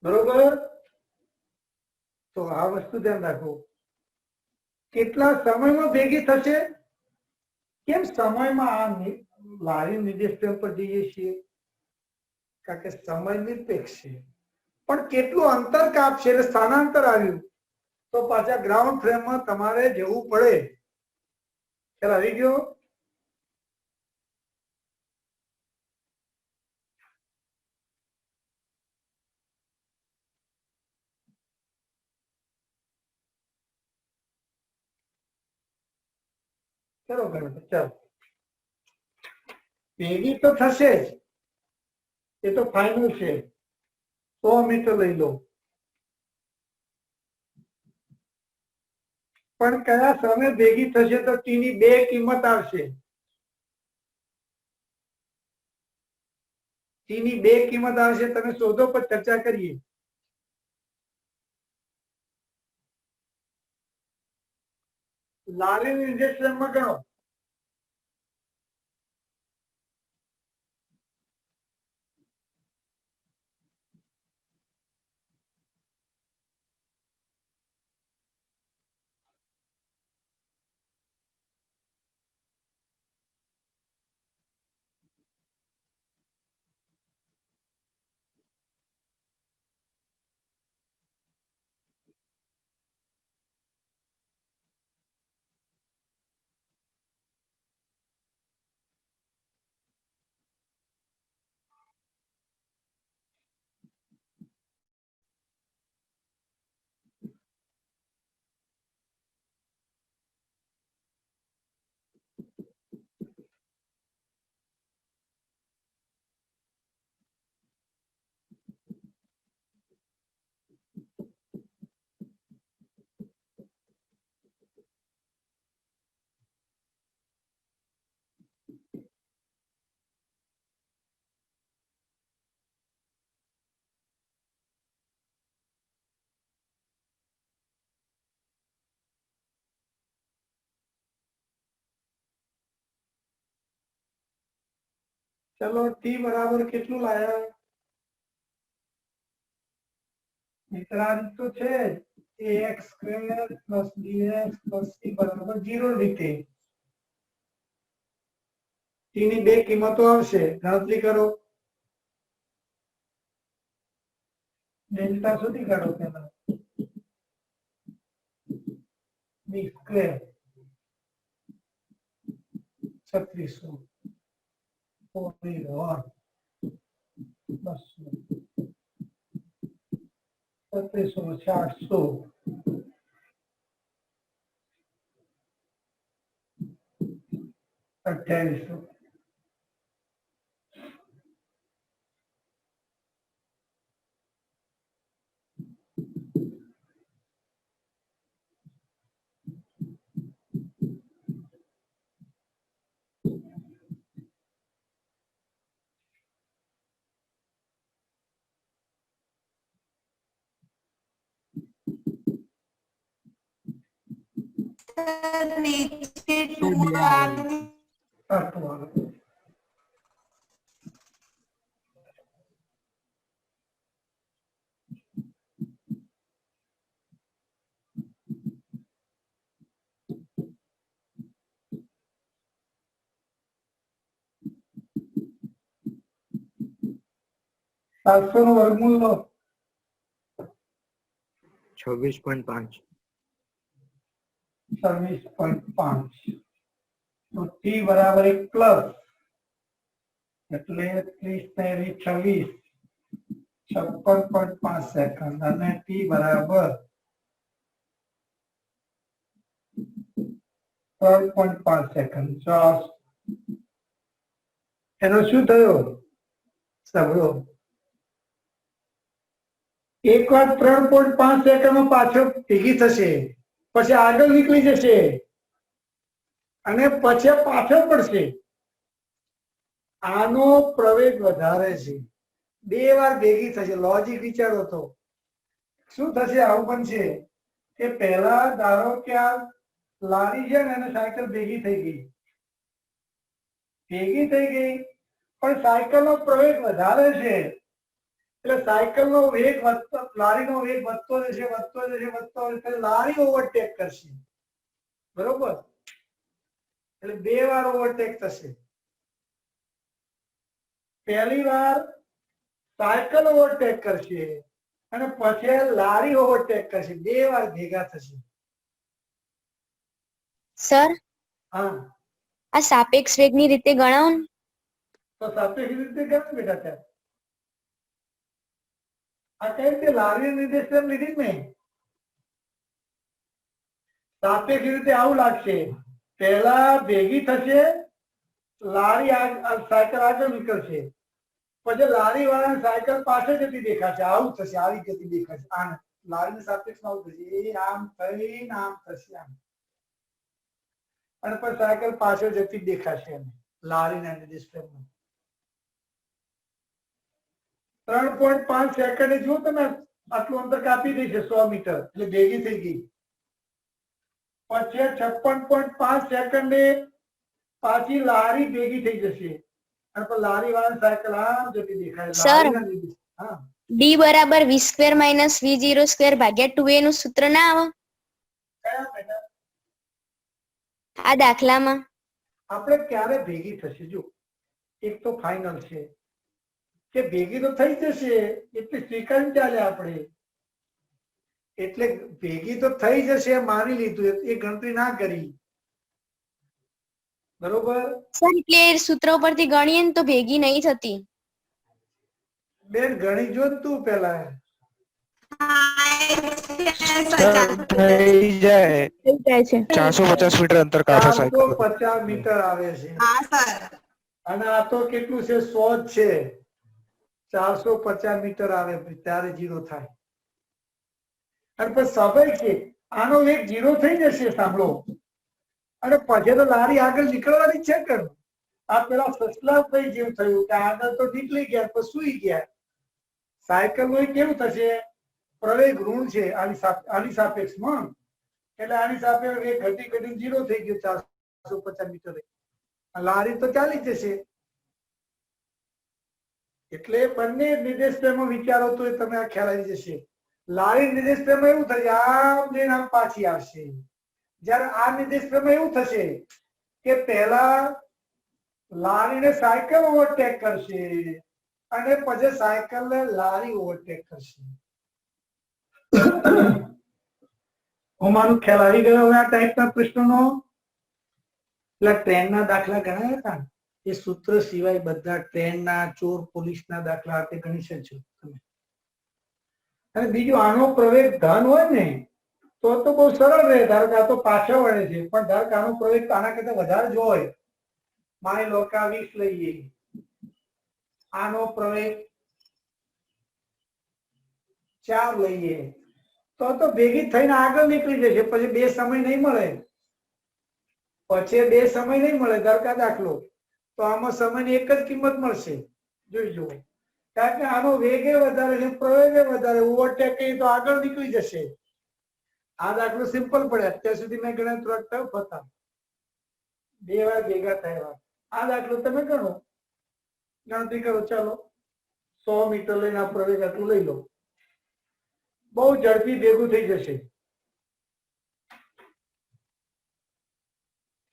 બરોબર. તો આ વસ્તુ ધ્યાન રાખો. કેટલા સમયમાં ભેગી થશે? કેમ સમયમાં આ લારી નિર્દેશક પર જઈએ છીએ? કારણ કે સમય નિરપેક્ષ છે. પણ કેટલું અંતર કાપશે એટલે સ્થાનાંતર આવ્યું તો પાછા ગ્રાઉન્ડ ફ્રેમમાં તમારે જવું પડે. ખ્યાલ આવી ગયો? ચલો ગણતરી ચાલો ભેગી તો થશે જ, એ તો ફાઇનલ છે. 100 મીટર લઈ લો. પણ કયા સમય ભેગી થશે તો ટી ની બે કિંમત આવશે. ટી ની બે કિંમત આવશે. તમે શોધો પર ચર્ચા કરીએ. લારી નિર્દેશકમાં ગણો. ચલો ટી બરાબર કેટલું લાયા? મિત્રાંત તો છે ax² + bx + c બરાબર 0 રીતે. ટી ની બે કિંમતો આવશે. ગણતરી કરો. ડેલ્ટા સુધી કાઢો પહેલા. b² 3600 4 200 3600 800 2800. નીચે ટુ આગળ સાતસો નું વર્ગમૂળ લો 26.5 26.5 તો t બરાબર 1 પ્લસ એટલે 30 ને 26 56.5 સેકન્ડ અને t બરાબર 3.5 સેકન્ડ જો એનો શું થયો સાંભળો એક વાર 3.5 સેકન્ડમાં પાછળ ભેગી થશે પછી આગળ નીકળી જશે અને પછી પાછળ પડશે આનો પ્રવેગ વધારે છે બે વાર ભેગી થશે લોજિક વિચારો તો શું થશે આવું બનશે કે પહેલા ધારો કે આ લારી છે ને એને સાયકલ ભેગી થઈ ગઈ પણ સાયકલનો પ્રવેગ વધારે છે એટલે સાયકલનો વેગ વધતો લારીનો વેગ વધતો જશે લારી ઓવરટેક કરશે બરોબર એટલે બે વાર ઓવરટેક થશે પહેલી વાર સાયકલ ઓવરટેક કરશે અને પછી લારી ઓવરટેક કરશે બે વાર ભેગા થશે સર હા આ સાપેક્ષ વેગની રીતે ગણાવો ને. તો સાપેક્ષ રીતે કેમ બેટા ત્યાં આ કઈ રીતે લારી નિર્દેશન લીધી ને સાપેક્ષ રીતે આવું લાગશે પહેલા ભેગી થશે લારી સાયકલ આગળ નીકળશે પછી લારી વાળા સાયકલ પાછળ જતી દેખાશે આવું થશે આવી ગતિ દેખાશે આમ લારીની સાપેક્ષમાં આવું થશે એ આમ થઈને આમ થશે આમ અને પછી સાયકલ પાછળ જતી દેખાશે એમ લારીના નિર્દેશનમાં 3.5 સેકન્ડે જો તમે આટલું અંતર કાપી દેશે 100 મીટર એટલે ભેગી થઈ ગઈ પછી 56.5 સેકન્ડે પાછી લારી ભેગી થઈ જશે અને પછી લારી વાળા સાયકલ આમ જતી દેખાય લારીના નિર્દેશ હા d બરાબર v² - v02 ભાગ્યા 2a નું સૂત્ર ના આવે કયા બેટા આ દાખલામાં? આપણે ક્યારે ભેગી થશે જો એક તો ફાઇનલ છે કે ભેગી તો થઈ જશે એટલે સ્વીકારી ચાલે આપણે એટલે ભેગી તો થઈ જશે માની લીધું એ ગણતરી ના કરી બરોબર સર એટલે સૂત્ર પરથી ગણીએ ને તો ભેગી નહીં થતી. બેન ગણી જો ને તું પેલા થઈ જાય થઈ જાય છે 450 મીટર અંતર કાપે સાયકલ 450 મીટર આવે છે હા સર અને આ તો કેટલું છે 100 જ છે 450 મીટર આવે ત્યારે 0 થાય અને પછી સ્વાભાવિક છે આનો વેગ 0 થઈ જશે સાંભળો અને પછી તો લારી આગળ નીકળવાની છે કે આ પેલા સસલા ભાઈ જેવું થયું કે આગળ તો નીકળી ગયા પછી સુઈ ગયા સાયકલ નું કેવું થશે પ્રવેગ ઋણ છે આની સાપેક્ષમાં એટલે આની સાપેક્ષ વેગ ઘટી 0 થઈ ગયો 450 મીટર લારી તો ચાલી જશે એટલે બંને નિર્દેશ પ્રેમમાં વિચારો તો તમે આ ખ્યાલ આવી જશે લારી નિર્દેશ પ્રેમમાં એવું થશે આમ જઈને આમ પાછી આવશે જ્યારે આ નિર્દેશ પ્રેમમાં એવું થશે કે પહેલા લારીને સાયકલ ઓવરટેક કરશે અને પછી સાયકલ ને લારી ઓવરટેક કરશે હું મારું ખ્યાલ આવી ગયો હવે આ ટાઈપના પ્રશ્નોનો એટલે ટ્રેનના દાખલા ગણાયા હતા એ સૂત્ર સિવાય બધા ટ્રેનના ચોર પોલીસના દાખલા તે ગણી શકશો તમે અને બીજું આનો પ્રવેગ ધન હોય ને તો બહુ સરળ રહે ધારો કે આ તો પાછળ વળે છે પણ ધારો કે આનો પ્રવેગ આના કરતા વધારે જ હોય માની લો કે આ 20 લઈએ આનો પ્રવેગ 4 લઈએ તો ભેગી થઈને આગળ નીકળી જશે પછી બે સમય નહીં મળે ધારો કે દાખલો તો આમાં સમયની એક જ કિંમત મળશે જોઈ જુઓ કારણ કે આનો વેગ વધારે છે પ્રવેગ વધારે ઓવરટેક તો આગળ નીકળી જશે આ દાખલો સિમ્પલ પડે. અત્યાર સુધી મેં ગણ્યા થોડા ટફ હતા. 2 વાર ભેગા થયા. આ દાખલો તમે ગણો, ગણતરી કરો. ચાલો 100 મીટર લઈને આ પ્રવેગ આટલું લઈ લો. બહુ ઝડપી ભેગું થઈ જશે.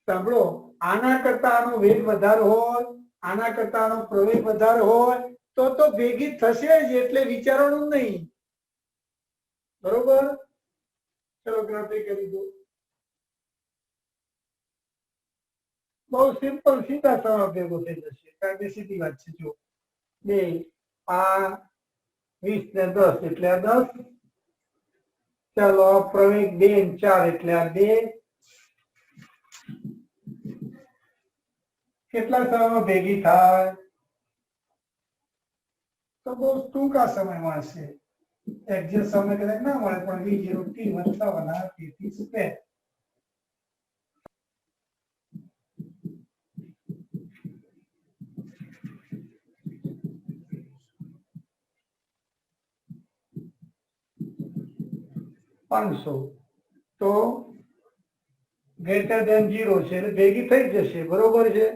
સાંભળો, આના કરતા આનો વેગ વધારે હોય, આના કરતા આનો પ્રવેગ વધારે હોય તો ભેગી થશે જ, એટલે વિચારવાનું નહીં. બરોબર? ચલો ગણતરી કરી દો. બહુ સિમ્પલ, સીધા સરળ ભેગો થઈ જશે, કારણ કે સીધી વાત છે. જો 2 આ 20 ને 10 એટલે આ 10. ચાલો પ્રવેગ 2 ને 4 એટલે આ 2. કેટલા સમયમાં ભેગી થાય? તો બહુ ટૂંકા સમયમાં હશે. એક્ઝેક્ટ સમય કદાચ ના મળે, પણ v0t વત્તાવાના તેથી સ્ક્વેર. તો ગ્રેટર ધેન 0 છે એટલે ભેગી થઈ જશે. બરોબર છે?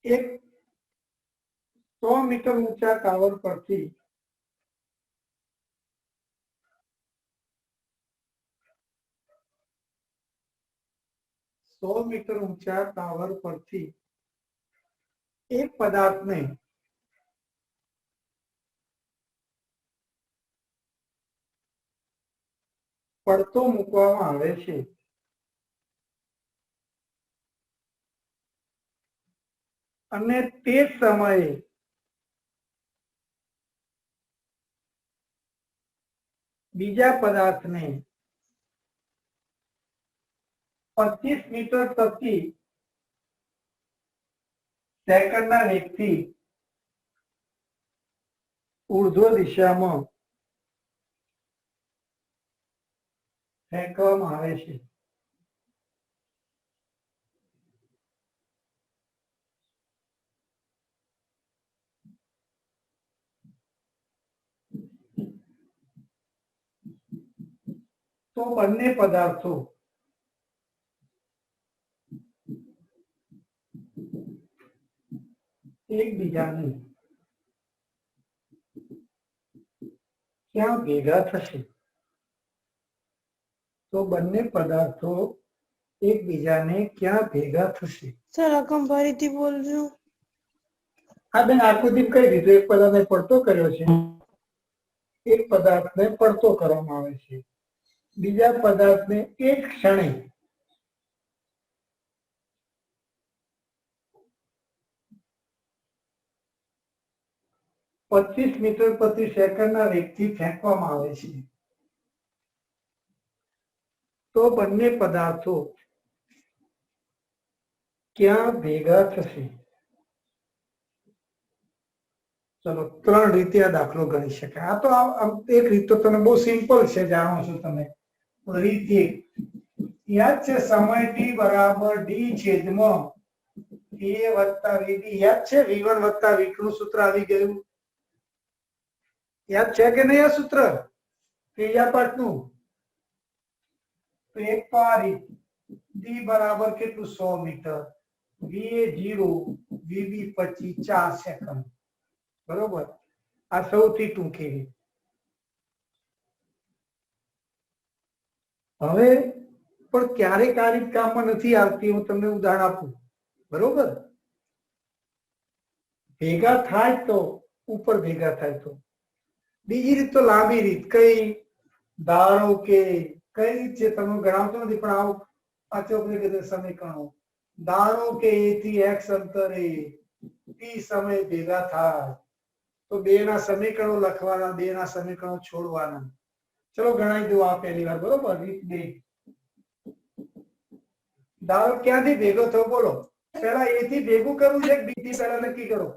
એક 100 મીટર ઊંચા ટાવર પરથી એક પદાર્થને પડતો મૂકવામાં આવે છે. અને તે સમયે બીજા પદાર્થને 25 મીટર પ્રતિ સેકન્ડના વેગથી ઉર્ધ્વ દિશામાં ફેંકવામાં આવે છે. તો બંને પદાર્થો એકબીજાને ક્યાં ભેગા થશે? તો બંને પદાર્થો એકબીજાને ક્યાં ભેગા થશે? સર રકમ ફરીથી બોલજો. હા બેન, આકૃતિ કહી દીધું. એક પદાર્થને પડતો કર્યો છે, એક પદાર્થને પડતો કરવામાં આવે છે. બીજા પદાર્થને એક ક્ષણે પચીસ મીટર પ્રતિ સેકન્ડના વેગથી ફેંકવામાં આવે છે. તો બંને પદાર્થો ક્યાં ભેગા થશે? ચલો 3 રીતે આ દાખલો ગણી શકાય. આ તો એક રીત તો તમે બહુ સિમ્પલ છે, જાણો છો તમે. રીત 1 યાદ છે, સમય t બરાબર d છેદમાં a વત્તા vb. યાદ છે? v1 વત્તા v2 નું સૂત્ર આવી ગયું. યાદ છે કે નહીં આ સૂત્ર? ત્રીજા પાઠનું. તો એક તો આ રીત, d બરાબર કેટલું? 100 મીટર, v એ 0, vb 25, 4 સેકન્ડ. બરોબર? આ સૌથી ટૂંકી રીત. હવે પણ ક્યારેક આ રીત કામમાં નથી આવતી. હું તમને ઉદાહરણ આપું. બરોબર? ભેગા થાય તો ઉપર ભેગા થાય તો. બીજી રીત તો લાંબી રીત. કઈ? ધારો કે કઈ રીત છે તમે ગણાવતો નથી, પણ આવું આ ચોપડી કે સમીકરણો. ધારો કે a થી x અંતરે t સમય ભેગા થાય તો 2 ના સમીકરણો લખવાના, 2 ના સમીકરણો છોડવાના. ચલો ગણાવી દો આ પહેલી વાર. બરોબર? રીત 2. ધારો ક્યાંથી ભેગો થયો? બોલો. પહેલા a થી ભેગું કરવું છે કે b થી? પહેલા નક્કી કરો.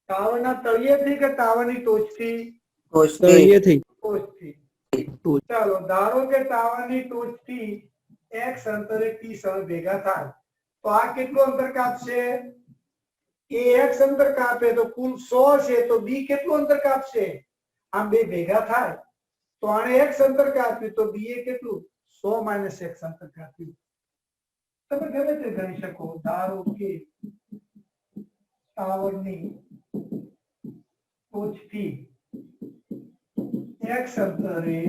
ટાવરના તળિયેથી કે ટાવરની ટોચથી? તળિયેથી. ટોચથી. ચાલો ધારો કે ટાવરની ટોચથી x અંતરે t સમય ભેગા થાય તો આ કેટલું અંતર કાપશે? એ x અંતર કાપે તો કુલ 100 છે, તો b કેટલું અંતર કાપશે? આ બે ભેગા થાય તો આને x અંતર કાપ્યું તો b એ કેટલું 100 માઇનસ x અંતર કાપ્યું. તમે ગમે તે ગણી શકો. ધારો કે ટાવરની ટોચથી x અંતરે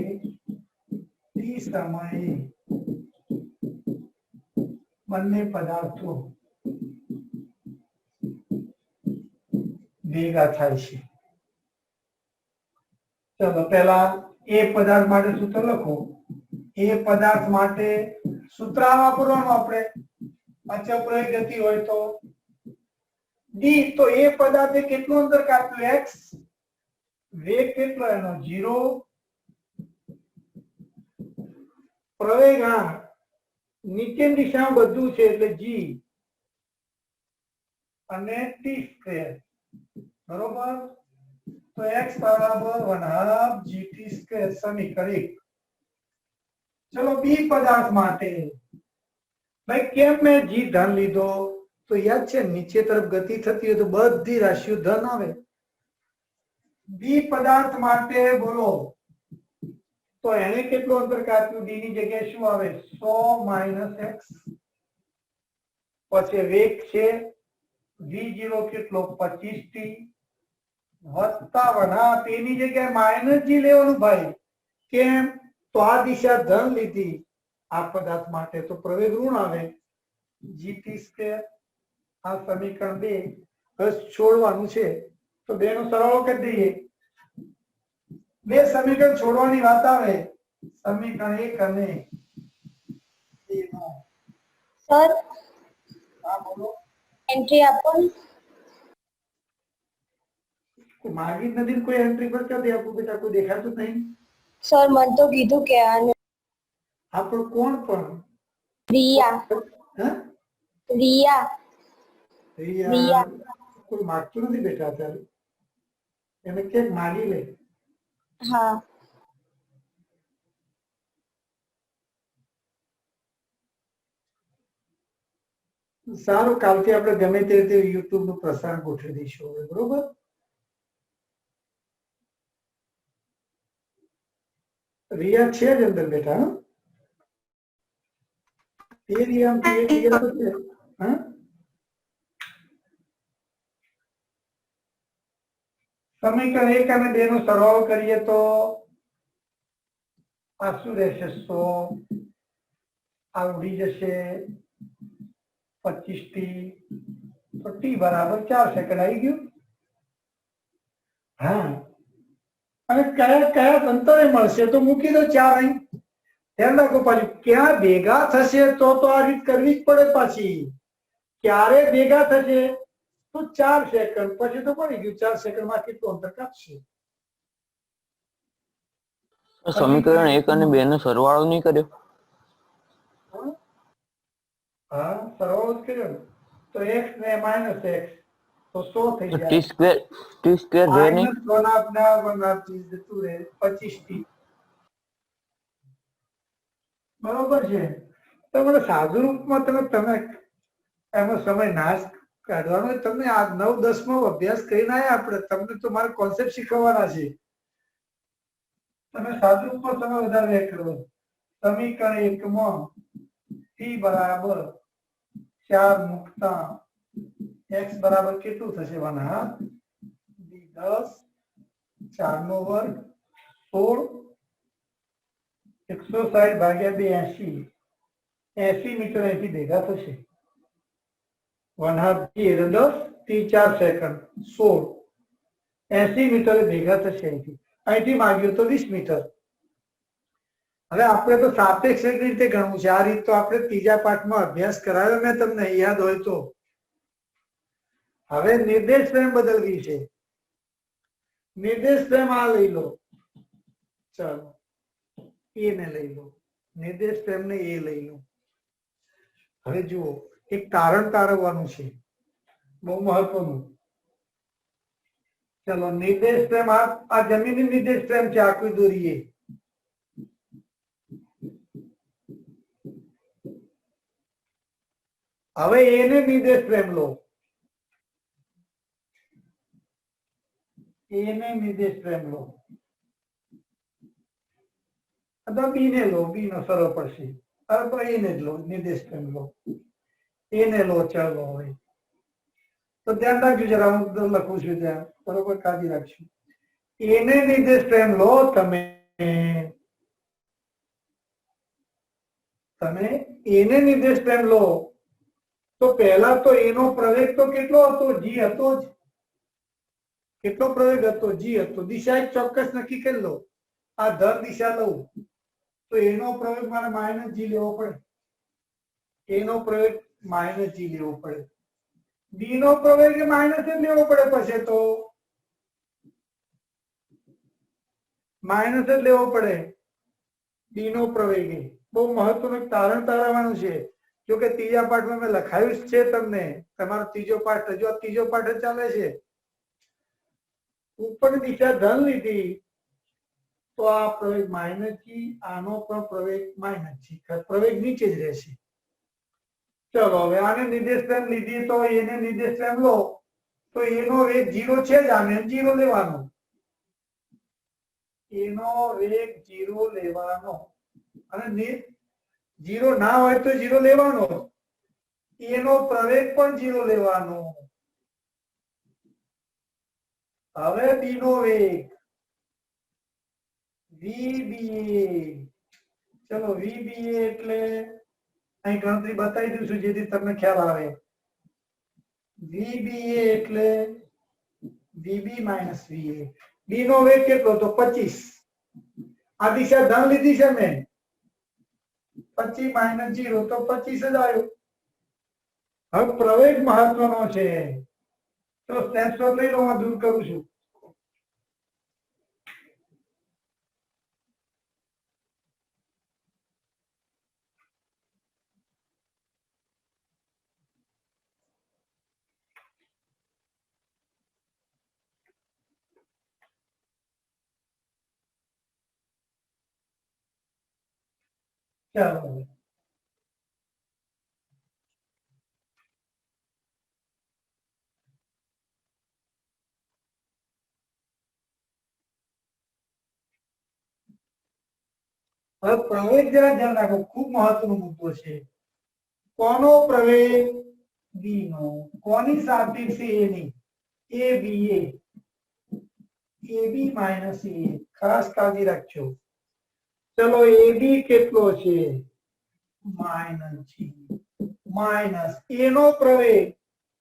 t સમયે બંને પદાર્થો ભેગા થાય છે. ચલો પહેલા એ પદાર્થ માટે સૂત્ર લખો. એ પદાર્થ માટે સૂત્ર વાપરવાનું આપણે. અચળ ગતિ હોય તો d. તો એ પદાર્થે કેટલું અંતર કાપ્યું x. વેગ કેટલો એનો 0. પ્રવેગાંક નીચેની દિશામાં બધું છે એટલે g અને t સ્ક્વેર બરોબર. તો x બરાબર 1/2 gt સ્ક્વેર સમીકરણ 1. ચલો બી પદાર્થ માટે ભાઈ કેમ મેં g ધન લીધો તો યાદ છે નીચે તરફ ગતિ થતી હોય તો બધી રાશિઓ ધન આવે. બી પદાર્થ માટે બોલો તો એને કેટલું અંતર કાપ્યું. ડી ની જગ્યાએ શું આવે 100 માઇનસ x. પછી વેગ છે v0 કેટલો 25t વત્તા 1/2 તેની જગ્યાએ માઇનસ g લેવાનું ભાઈ. કેમ તો આ દિશા ધન લીધી આ પદાર્થ માટે તો પ્રવેગ ઋણ આવે gt સ્ક્વેર. આ સમીકરણ 2 બસ છોડવાનું છે તો બે નો સરવાળો કરી દઈએ. બે સમીકરણ છોડવાની વાત આવે સમીકરણ 1 અને 2 નો. સર હા બોલો. એન્ટ્રી આપો. માગી જ નથી ને કોઈ એન્ટ્રી પર ક્યાં દે આપું બેટા. કોઈ દેખાતું નહીં. સર મને તો કીધું કે આને આપણું કોણ પણ રિયા હે રિયા રિયા કોઈ માગતું નથી બેટા અત્યારે. એને ક્યાંક માગી લે. હા સારું કાલથી આપણે ગમે તે રીતે યુટ્યુબ નું પ્રસારણ ગોઠવી દઈશું હવે બરોબર. રિયા છે જ અંદર બેટા. તે રિયામાંથી એક રિયા તો છે. હા સમીકરણ 1 અને 2 નો સરવાળો કરીએ તો આ શું રહેશે 100. આ ઉડી જશે 25t તો t બરાબર 4 સેકન્ડ આવી ગયું. હા અને કયા કયા અંતરે મળશે તો મૂકી દો 4 અહીં. ધ્યાન રાખો પાછું ક્યાં ભેગા થશે તો આ રીત કરવી જ પડે પાછી. ક્યારે ભેગા થશે તો 4 સેકન્ડ પછી તો પડી ગયું 4 સેકન્ડ માં કેટલું અંતર કાપશે. સમીકરણ 1 અને 2 નો સરવાળો નહીં કર્યો. હા સરવાળો જ કર્યો ને તો x ને માઇનસ x તો 100 થઈ જાય. ટી સ્ક્વેર રહે નહીં. જતું રહે 25t બરોબર છે. તમને સાદુ રૂપમાં તમે એમાં સમય નાશ કાઢવાનો હોય. તમને આ 9-10 માં અભ્યાસ કરીને આયા આપણે. તમને તો મારે કોન્સેપ્ટ શીખવવાના છે. તમે સાદુ રૂપમાં તમે વધારે કરો. સમીકરણ 1 માં t બરાબર 4 મૂકતા x બરાબર કેટલું થશે 1/2 10 4 નો વર્ગ 16 160 ભાગ્યા 2 80 મીટર અહીંથી ભેગા થશે. 1/2 એટલે 10 t 4 સેકન્ડ 16 80 મીટર ભેગા થશે. અહીંથી માગ્યું તો 20 મીટર. હવે આપણે તો સાપેક્ષ રીતે ગણવું છે. આ રીત તો આપણે ત્રીજા પાઠમાં અભ્યાસ કરાવ્યો મેં તમને યાદ હોય તો. હવે નિર્દેશ ફ્રેમ બદલવી છે. નિર્દેશ ફ્રેમ આ લઈ લો. ચાલો એ ને લઈ લો. નિર્દેશ ફ્રેમ ને એ લઈ લો. હવે જુઓ એક તારણ તારવવાનું છે બહુ મહત્વનું. ચલો નિર્દેશ ફ્રેમ આ જમીની નિર્દેશ ફ્રેમ છે. આખું દોરીએ. હવે એને નિર્દેશ ફ્રેમ લો. એને નિર્દેશ ફ્રેમ લો. અથવા બી ને લો, બી નો સરળ પડશે, અથવા એ ને જ લો, નિર્દેશ પ્રેમ લો, એને લો, ચાલો હવે તો ધ્યાન રાખજો જરા, હું લખું છું ત્યાં, બરોબર કાળજી રાખજો. એને નિર્દેશ પ્રેમ લો તમે એને નિર્દેશ પ્રેમ લો તો પહેલા તો એનો પ્રવેગ તો કેટલો હતો? જી હતો જ. કેટલો પ્રવેગ હતો? જી હતો. દિશા એક ચોક્કસ નક્કી કરી લો. આ ધન દિશા લઉં તો એનો પ્રવેગ મારે માઇનસ જી લેવો પડે. એનો પ્રવેગ માઇનસ જી લેવો પડે. બી નો પ્રવેગ માઇનસ જ લેવો પડે, પછી તો માઇનસ જ લેવો પડે. બી નો પ્રવેગ બહુ મહત્વનું તારણ તારવાનું છે. જો કે ત્રીજા પાઠમાં મેં લખાયું જ છે તમને, તમારો ત્રીજો પાઠ, હજુ આ ત્રીજો પાઠ જ ચાલે છે. ઉપરની દિશા ધન લીધી તો આ પ્રવેગ માઇનસ જી, આનો પણ પ્રવેગ માઇનસ જી, પ્રવેગ નીચે જ રહેશે. ચલો હવે આને નિર્દેશ પ્રેમ લીધી તો એને નિર્દેશ પ્રેમ લો તો એનો વેગ 0 છે જ, આને 0 લેવાનો. એનો વેગ 0 લેવાનો, અને 0 ના હોય તો 0 લેવાનો. એનો પ્રવેગ પણ 0 લેવાનો. હવે બી નો વેગ VBA, ચલો VBA એટલે અહીં ગણતરી બતાવી દઉં છું જેથી તમને ખ્યાલ આવે. VBA એટલે VB માઇનસ VA. બી નો વેગ કેટલો? તો 25. આ દિશા ધન લીધી છે મેં, 25 માઇનસ 0 તો 25 જ આવ્યો. હવે પ્રવેગ મહત્વનો છે તો સ્નેપશોટ લઈ લો, હું દૂર કરું છું. ચાલો હવે પ્રવેગ જરા ધ્યાન રાખો, ખૂબ મહત્વનો મુદ્દો છે. કોનો પ્રવેગ? બી નો. કોની સાપેક્ષે? એની. એ બી એ, AB માઇનસ એ, ખાસ કાળજી રાખજો. ચલો AB કેટલો છે? માઇનસ જી. માઇનસ એનો પ્રવેગ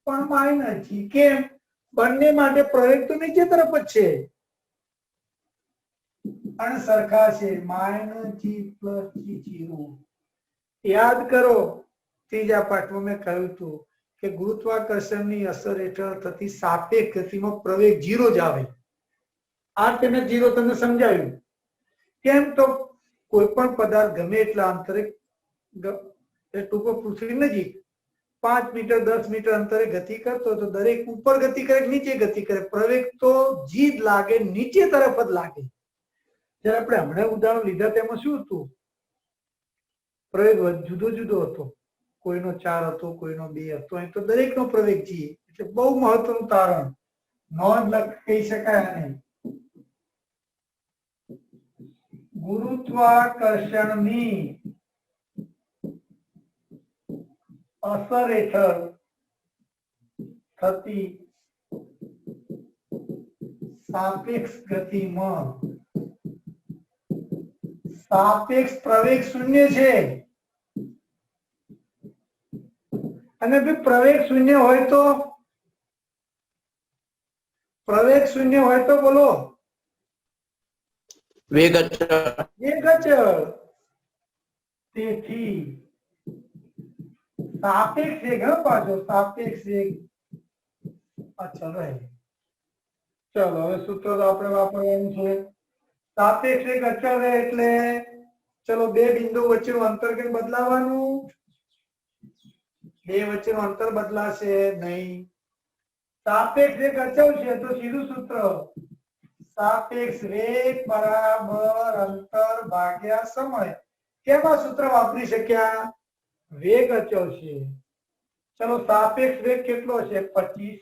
પણ માઇનસ જી. કેમ? બંને માટે પ્રવેગ તો નીચે તરફ જ છે અને સરખા છે. માઇનસ જી પ્લસ જી 0. યાદ કરો ત્રીજા પાઠમાં મેં કહ્યું હતું કે ગુરુત્વાકર્ષણની અસર હેઠળ થતી સાપેક્ષ ગતિમાં પ્રવેગ 0 જ આવે. આ તેને 0 તમને સમજાવ્યું. કેમ? તો કોઈ પણ પદાર્થ ગમે એટલા અંતરે, ટૂંકો પૃથ્વી નજીક 5 મીટર 10 મીટર અંતરે ગતિ કરતો તો દરેક ઉપર ગતિ કરે નીચે ગતિ કરે, પ્રવેગ તો જી જ લાગે, નીચે તરફ જ લાગે. જ્યારે આપણે હમણાં ઉદાહરણ લીધા તેમાં શું હતું? પ્રવેગ જુદો જુદો હતો. કોઈનો 4 હતો, કોઈનો 2 હતો. અહીં તો દરેકનો પ્રવેગ જી. એટલે બહુ મહત્વનું તારણ, નોંધ કહી શકાય આને. ગુરુત્વાકર્ષણની અસર હેઠળ થતી સાપેક્ષ ગતિમાં સાપેક્ષ પ્રવેગ 0 છે. અને પ્રવેગ 0 હોય તો, પ્રવેગ 0 હોય તો બોલો, વેગ અચળ. વેગ અચળ. તેથી સાપેક્ષ વેગ, પાછો સાપેક્ષ વેગ અચળ રહે. ચલો હવે સૂત્ર તો આપણે વાપરવાનું છે. સાપેક્ષ વેગ અચળ રહે એટલે ચલો બે બિંદુ વચ્ચેનું અંતર કે બદલાવાનું, બે વચ્ચેનું અંતર બદલાશે નહીં. સાપેક્ષ વેગ અચળ છે તો સીધું સૂત્ર, સાપેક્ષ વેગ બરાબર અંતર ભાગ્યા સમય. કેમ આ સૂત્ર વાપરી શક્યા? વેગ અચળ છે. ચલો સાપેક્ષ વેગ કેટલો છે? 25.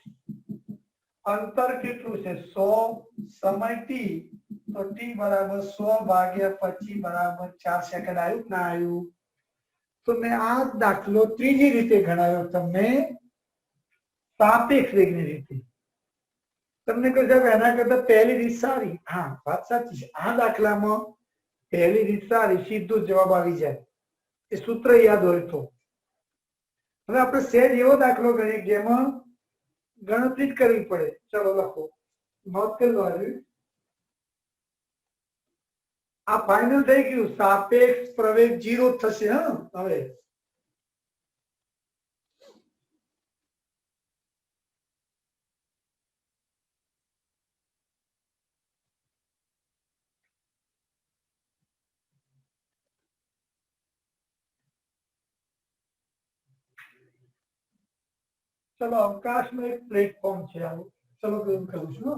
અંતર કેટલું છે? 100. સમય t. तो t बराबर 100 भाग्या 25 बराबर 4 सेकंड आयु ना आयु। तो मैं आ दाखलो त्रीजी रीते गणाव्यो तमने सापेक्ष वेगनी रीते। तमने કહ્યું સાહેબ એના કરતા પહેલી રીત સારી। હા વાત સાચી છે। આ દાખલામાં પહેલી રીત સારી, સીધો જવાબ આવી જાય। એ સૂત્ર યાદ હોય તો। હવે આપણે સહેજ એવો દાખલો કરીએ જેમાં ગણતરી જ કરવી પડે। ચલો લખો, નોટ કરી લો। આ ફાઇનલ થઈ ગયું, સાપેક્ષ પ્રવેગ 0 થશે। હા હવે चलो अवकाश में एक प्लेटफॉर्म है। चलो तो करूँ छू।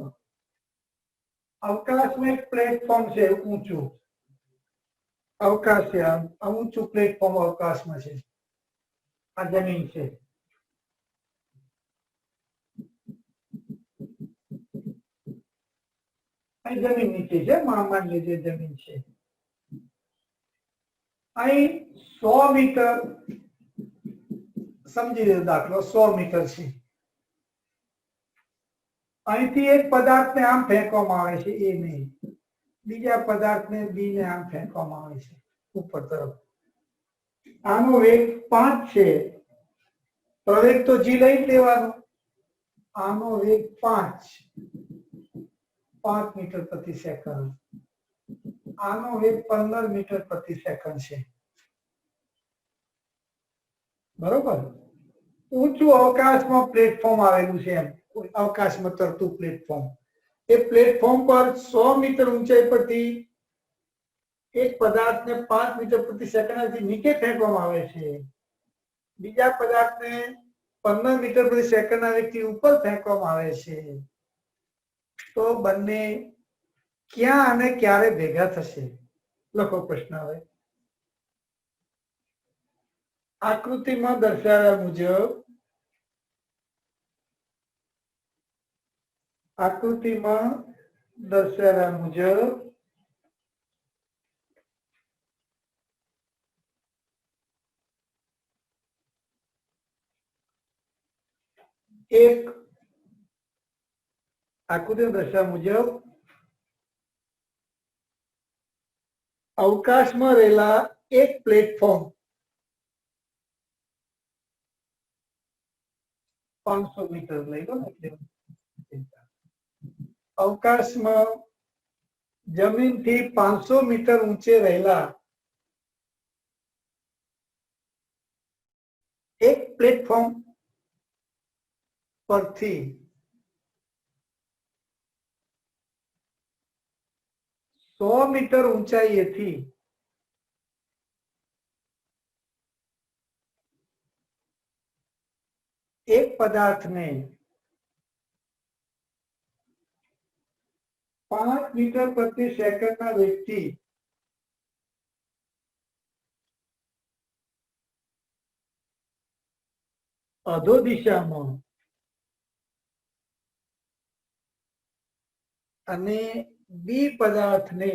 अवकाश में एक प्लेटफॉर्म है ऊंचू। अवकाश है ऊंचू प्लेटफॉर्म अवकाश में है। आ जमीन से जमीन नीचे है। मान लीजिए जमीन से 100 मीटर समझी लो दाखलो 100 मीटर છે। અહીંથી એક પદાર્થને આમ ફેંકવામાં આવે છે એ નહીં, બીજા પદાર્થને બી ને આમ ફેંકવામાં આવે છે ઉપર તરફ। આનો વેગ 5 છે, પ્રવેગ તો જી લઈ જ લેવાનો। આનો વેગ 5 મીટર પ્રતિ સેકન્ડ, આનો વેગ 15 મીટર પ્રતિ સેકન્ડ છે। બરોબર। ऊंचू अवकाश में प्लेटफॉर्म आवेलू छे। अवकाश में तरतु प्लेटफॉर्म, ए प्लेटफॉर्म पर 100 मीटर ऊंचाई परथी एक पदार्थ ने 5 मीटर प्रति सेकंड नीचे फेंकवामां आवे छे, बीजा पदार्थ ने 15 मीटर प्रति सेकंड वेगथी ऊपर फेंकवामां आवे छे। तो बंने क्या अने क्यारे भेगा थशे? लखो प्रश्न। हवे आकृति में दर्शाव्या मुजब आकृति में दर्शाव्या मुजब एक आकृति में दर्शाव्या मुजब अवकाश में रहेला एक प्लेटफॉर्म 500 मीटर लई लो। अवकाश में जमीन थी 500 मीटर ऊंचे रहेला एक प्लेटफॉर्म पर थी 100 मीटर ऊंचाई थी एक पदार्थ ने 5 मीटर प्रति सेकंड ना वेगथी अधो दिशा में अने बी पदार्थ ने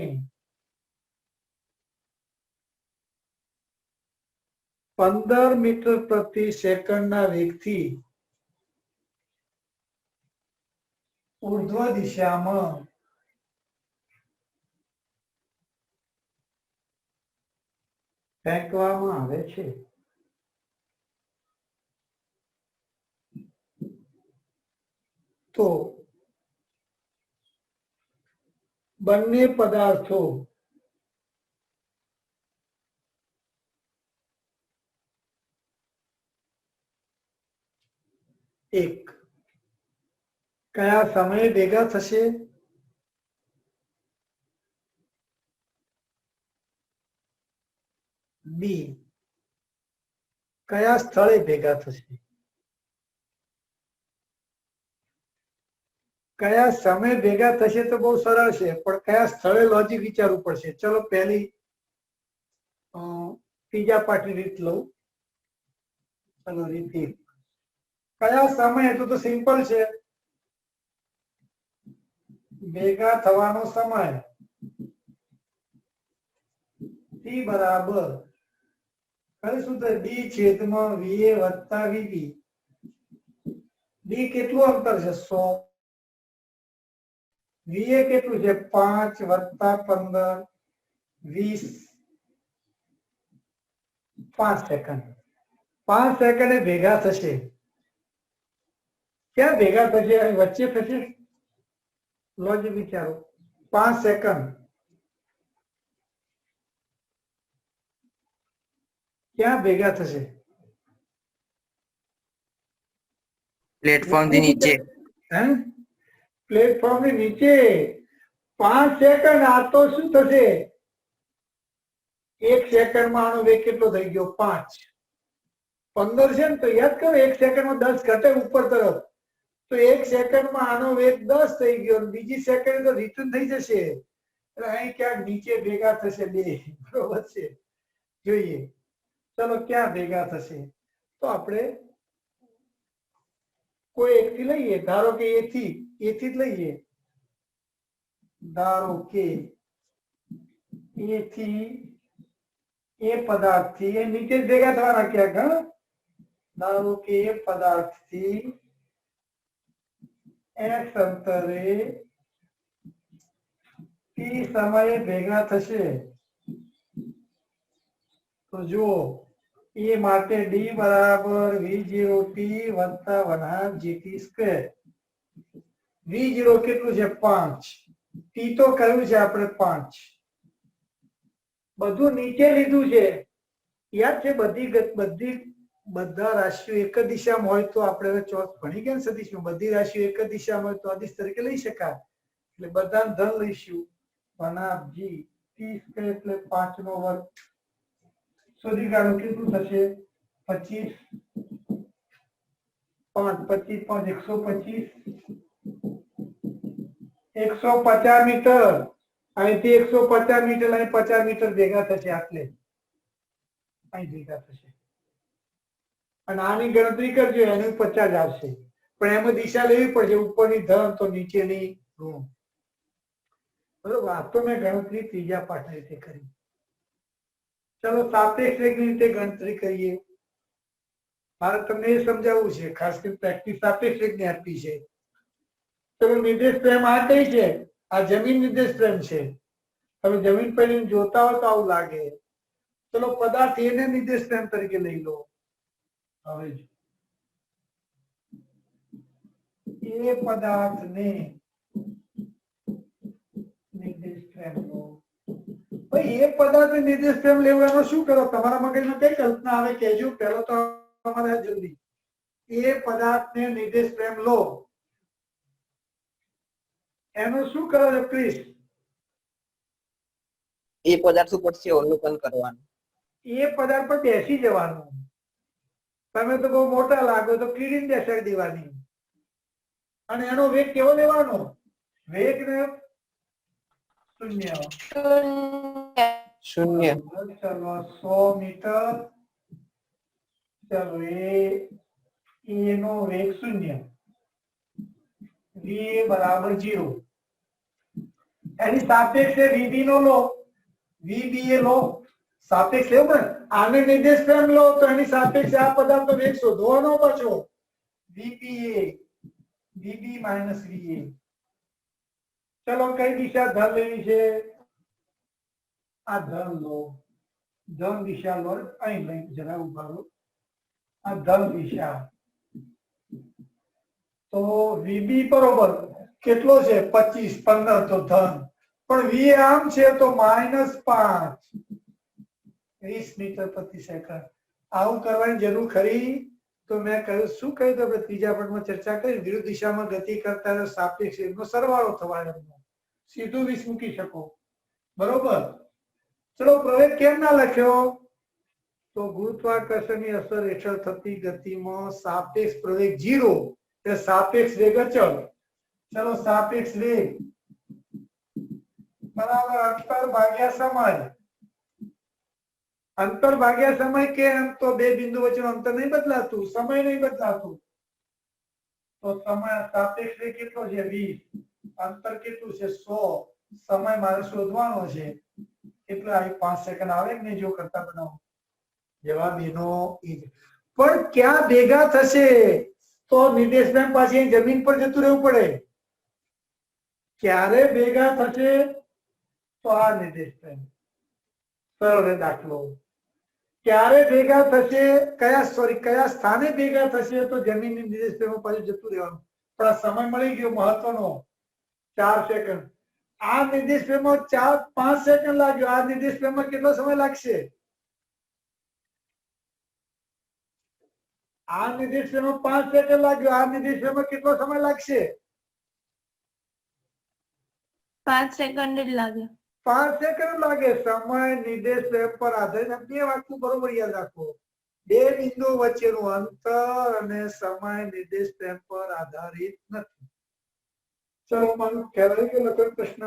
15 मीटर प्रति सेकंड ना वेगथी ऊर्ध्व दिशा में फेंकवामां आवे छे। तो बंने पदार्थों एक कया समय भेगा थशे? बी कया स्थळे भेगा थशे? कया समय भेगा थशे तो बहुत सरल है, पण कया स्थळे लॉजिक विचारવું પડશે। चलो पहली तीजा पार्टनी रीत लो। चलो रीत एक कया समय तो सिंपल है, भेगा थवानो समय t બરાબર કયું સૂત્ર d છેદમાં va વત્તા vb d કેટલું અંતર છે 100 va કેટલું છે 5 વત્તા 15 20 5 સેકન્ડ 5 સેકન્ડે ભેગા થશે ક્યાં ભેગા થશે અહીં વચ્ચે થશે લોજ વિચારો 5 સેકન્ડ ક્યાં ભેગા થશે प्लेटफॉर्म થી નીચે હે પ્લેટફોર્મ ની નીચે 5 સેકન્ડ આ તો શું થશે 1 સેકન્ડમાં આનો વેગ કેટલો થઈ ગયો 5 15 છે ને તો યાદ કરો 1 સેકન્ડમાં 10 ઘટે ઉપર તરફ તો 1 સેકન્ડમાં આનો વેગ 10 થઈ ગયો અને બીજી સેકન્ડ તો રિટર્ન થઈ જશે એટલે અહીં ક્યાંક નીચે ભેગા થશે બે બરોબર છે જોઈએ ચલો ક્યાં ભેગા થશે તો આપણે કોઈ એકથી લઈએ ધારો કે એ થી જ લઈએ ધારો કે એ થી એ પદાર્થથી એ નીચે જ ભેગા થવાના ક્યાંક હા ધારો કે એ પદાર્થથી x અંતરે t સમયે ભેગા થશે તો જુઓ એ માટે d બરાબર v0t વત્તા 1/2 gt સ્ક્વેર v0 કેટલું છે 5 t તો કહ્યું છે આપણે 5 બધું નીચે લીધું છે યાદ છે બધા રાશિઓ એક જ દિશામાં હોય તો આપણે હવે ચોથ ભણી ગયા ને સદીશમાં બધી રાશિઓ એક જ દિશામાં હોય તો અદિશ તરીકે લઈ શકાય એટલે બધાને ધન લઈશું 1/2 g t સ્ક્વેર એટલે 5 નો વર્ગ શોધી કાઢો કેટલું થશે 25 5 25 5 150 મીટર અહીંથી 150 મીટર અહીં 50 મીટર ભેગા થશે આટલે અહીં ભેગા થશે અને આની ગણતરી કરજો એનું 50 આવશે પણ એમાં દિશા લેવી પડશે ઉપરની ધન તો નીચેની ઋણ બરોબર આ તો મેં ગણતરી ત્રીજા પાઠ રીતે કરી ચલો સાપેક્ષ વેગની રીતે ગણતરી કરીએ મારે તમને એ સમજાવવું છે ખાસ કરીને પ્રેક્ટિસ સાપેક્ષ વેગની આપી છે ચલો નિર્દેશ પ્રેમ આ કઈ છે આ જમીન નિર્દેશ પ્રેમ છે તમે જમીન પહેલી જોતા હો તો આવું લાગે ચલો પદાર્થ એને નિર્દેશ પ્રેમ તરીકે લઈ લો હવે એ પદાર્થને નિર્દેશ પ્રેમ લો ભાઈ એ પદાર્થ નિર્દેશ પ્રેમ લેવાનો શું કરો તમારા મગજમાં કઈ કલ્પના આવે કહેજો પહેલો તો તમારે જલ્દી એ પદાર્થને નિર્દેશ પ્રેમ લો એનું શું કરો છો પ્લીઝ એ પદાર્થ ઉપરથી અવલોકન કરવાનું એ પદાર્થ પર બેસી જવાનું તમે તો બહુ મોટા લાગો તો કીડીને બેસાડી દેવાની અને એનો વેગ કેવો લેવાનો વેગ ને શૂન્ય ચલો 100 મીટર ચલો એનો વેગ શૂન્ય v બરાબર 0 એની સાપેક્ષે vb નો લો vb એ લો સાપેક્ષ લેવો ને આને નિર્દેશ પ્રેમ લો તો એની સાપેક્ષે આ પદાર્થનો વેગ શોધવાનો પાછો vb માઈનસ va ચલો કઈ દિશા ધન લેવી છે આ ધન લો ધન દિશા લો અહીં લઈ જરા ઉભા રહો આ ધન દિશા તો vb બરોબર કેટલો છે 25 15 તો ધન પણ va આમ છે તો -5 20 મીટર પ્રતિ સેકન્ડ આવું કરવાની જરૂર ખરી તો મેં કહ્યું શું કહ્યું તો આપણે ત્રીજા પાઠમાં ચર્ચા કરી વિરુદ્ધ દિશામાં ગતિ કરતા સાપેક્ષ વેગનો સરવાળો થવાનો સીધું 20 મૂકી શકો બરોબર ચલો પ્રવેગ કેમ ના લખ્યો તો ગુરુત્વાકર્ષણની અસર હેઠળ થતી ગતિમાં સાપેક્ષ પ્રવેગ 0 એટલે સાપેક્ષ વેગ અચળ ચલો સાપેક્ષ વેગ બરાબર અંતર ભાગ્યા સમય અંતર ભાગ્યા સમય કેમ તો બે બિંદુ વચ્ચેનું અંતર નહીં બદલાતું સમય નહીં બદલાતું તો સમય સાપેક્ષ વેગ કેટલો છે 20 અંતર કેટલું છે 100 સમય મારે શોધવાનો છે એટલે આ 5 સેકન્ડ આવે કે નહીં જો કરતા બનાવો જવાબ એનો ઈ જ. પણ ક્યાં ભેગા થશે તો નિર્દેશ પ્રેમ પાછી અહીં જમીન પર જતું રહેવું પડે. ક્યારે ભેગા થશે તો આ નિર્દેશ પ્રેમ સરળ દાખલો. ક્યારે ભેગા થશે કયા સ્થાને ભેગા થશે તો જમીનની નિર્દેશ પ્રેમ પાછું જતું રહેવાનું. પણ આ સમય મળી ગયો મહત્વનો 4 સેકન્ડ. આ નિર્દેશ પ્રેમમાં 5 સેકન્ડ લાગ્યો. આ નિર્દેશ પ્રેમમાં કેટલો સમય લાગશે? આ નિર્દેશ પ્રેમમાં 5 સેકન્ડ લાગ્યો. આ નિર્દેશ પ્રેમમાં કેટલો સમય લાગશે? 5 સેકન્ડ જ લાગે. 5 સેકન્ડ લાગે. સમય નિર્દેશ પ્રેમ પર આધારિત. બે વાતો બરોબર યાદ રાખો. બે બિંદુ વચ્ચેનું અંતર અને સમય નિર્દેશ પ્રેમ પર આધારિત નથી. ચલો મને ખ્યાલ આવી ગયો. લખો પ્રશ્ન.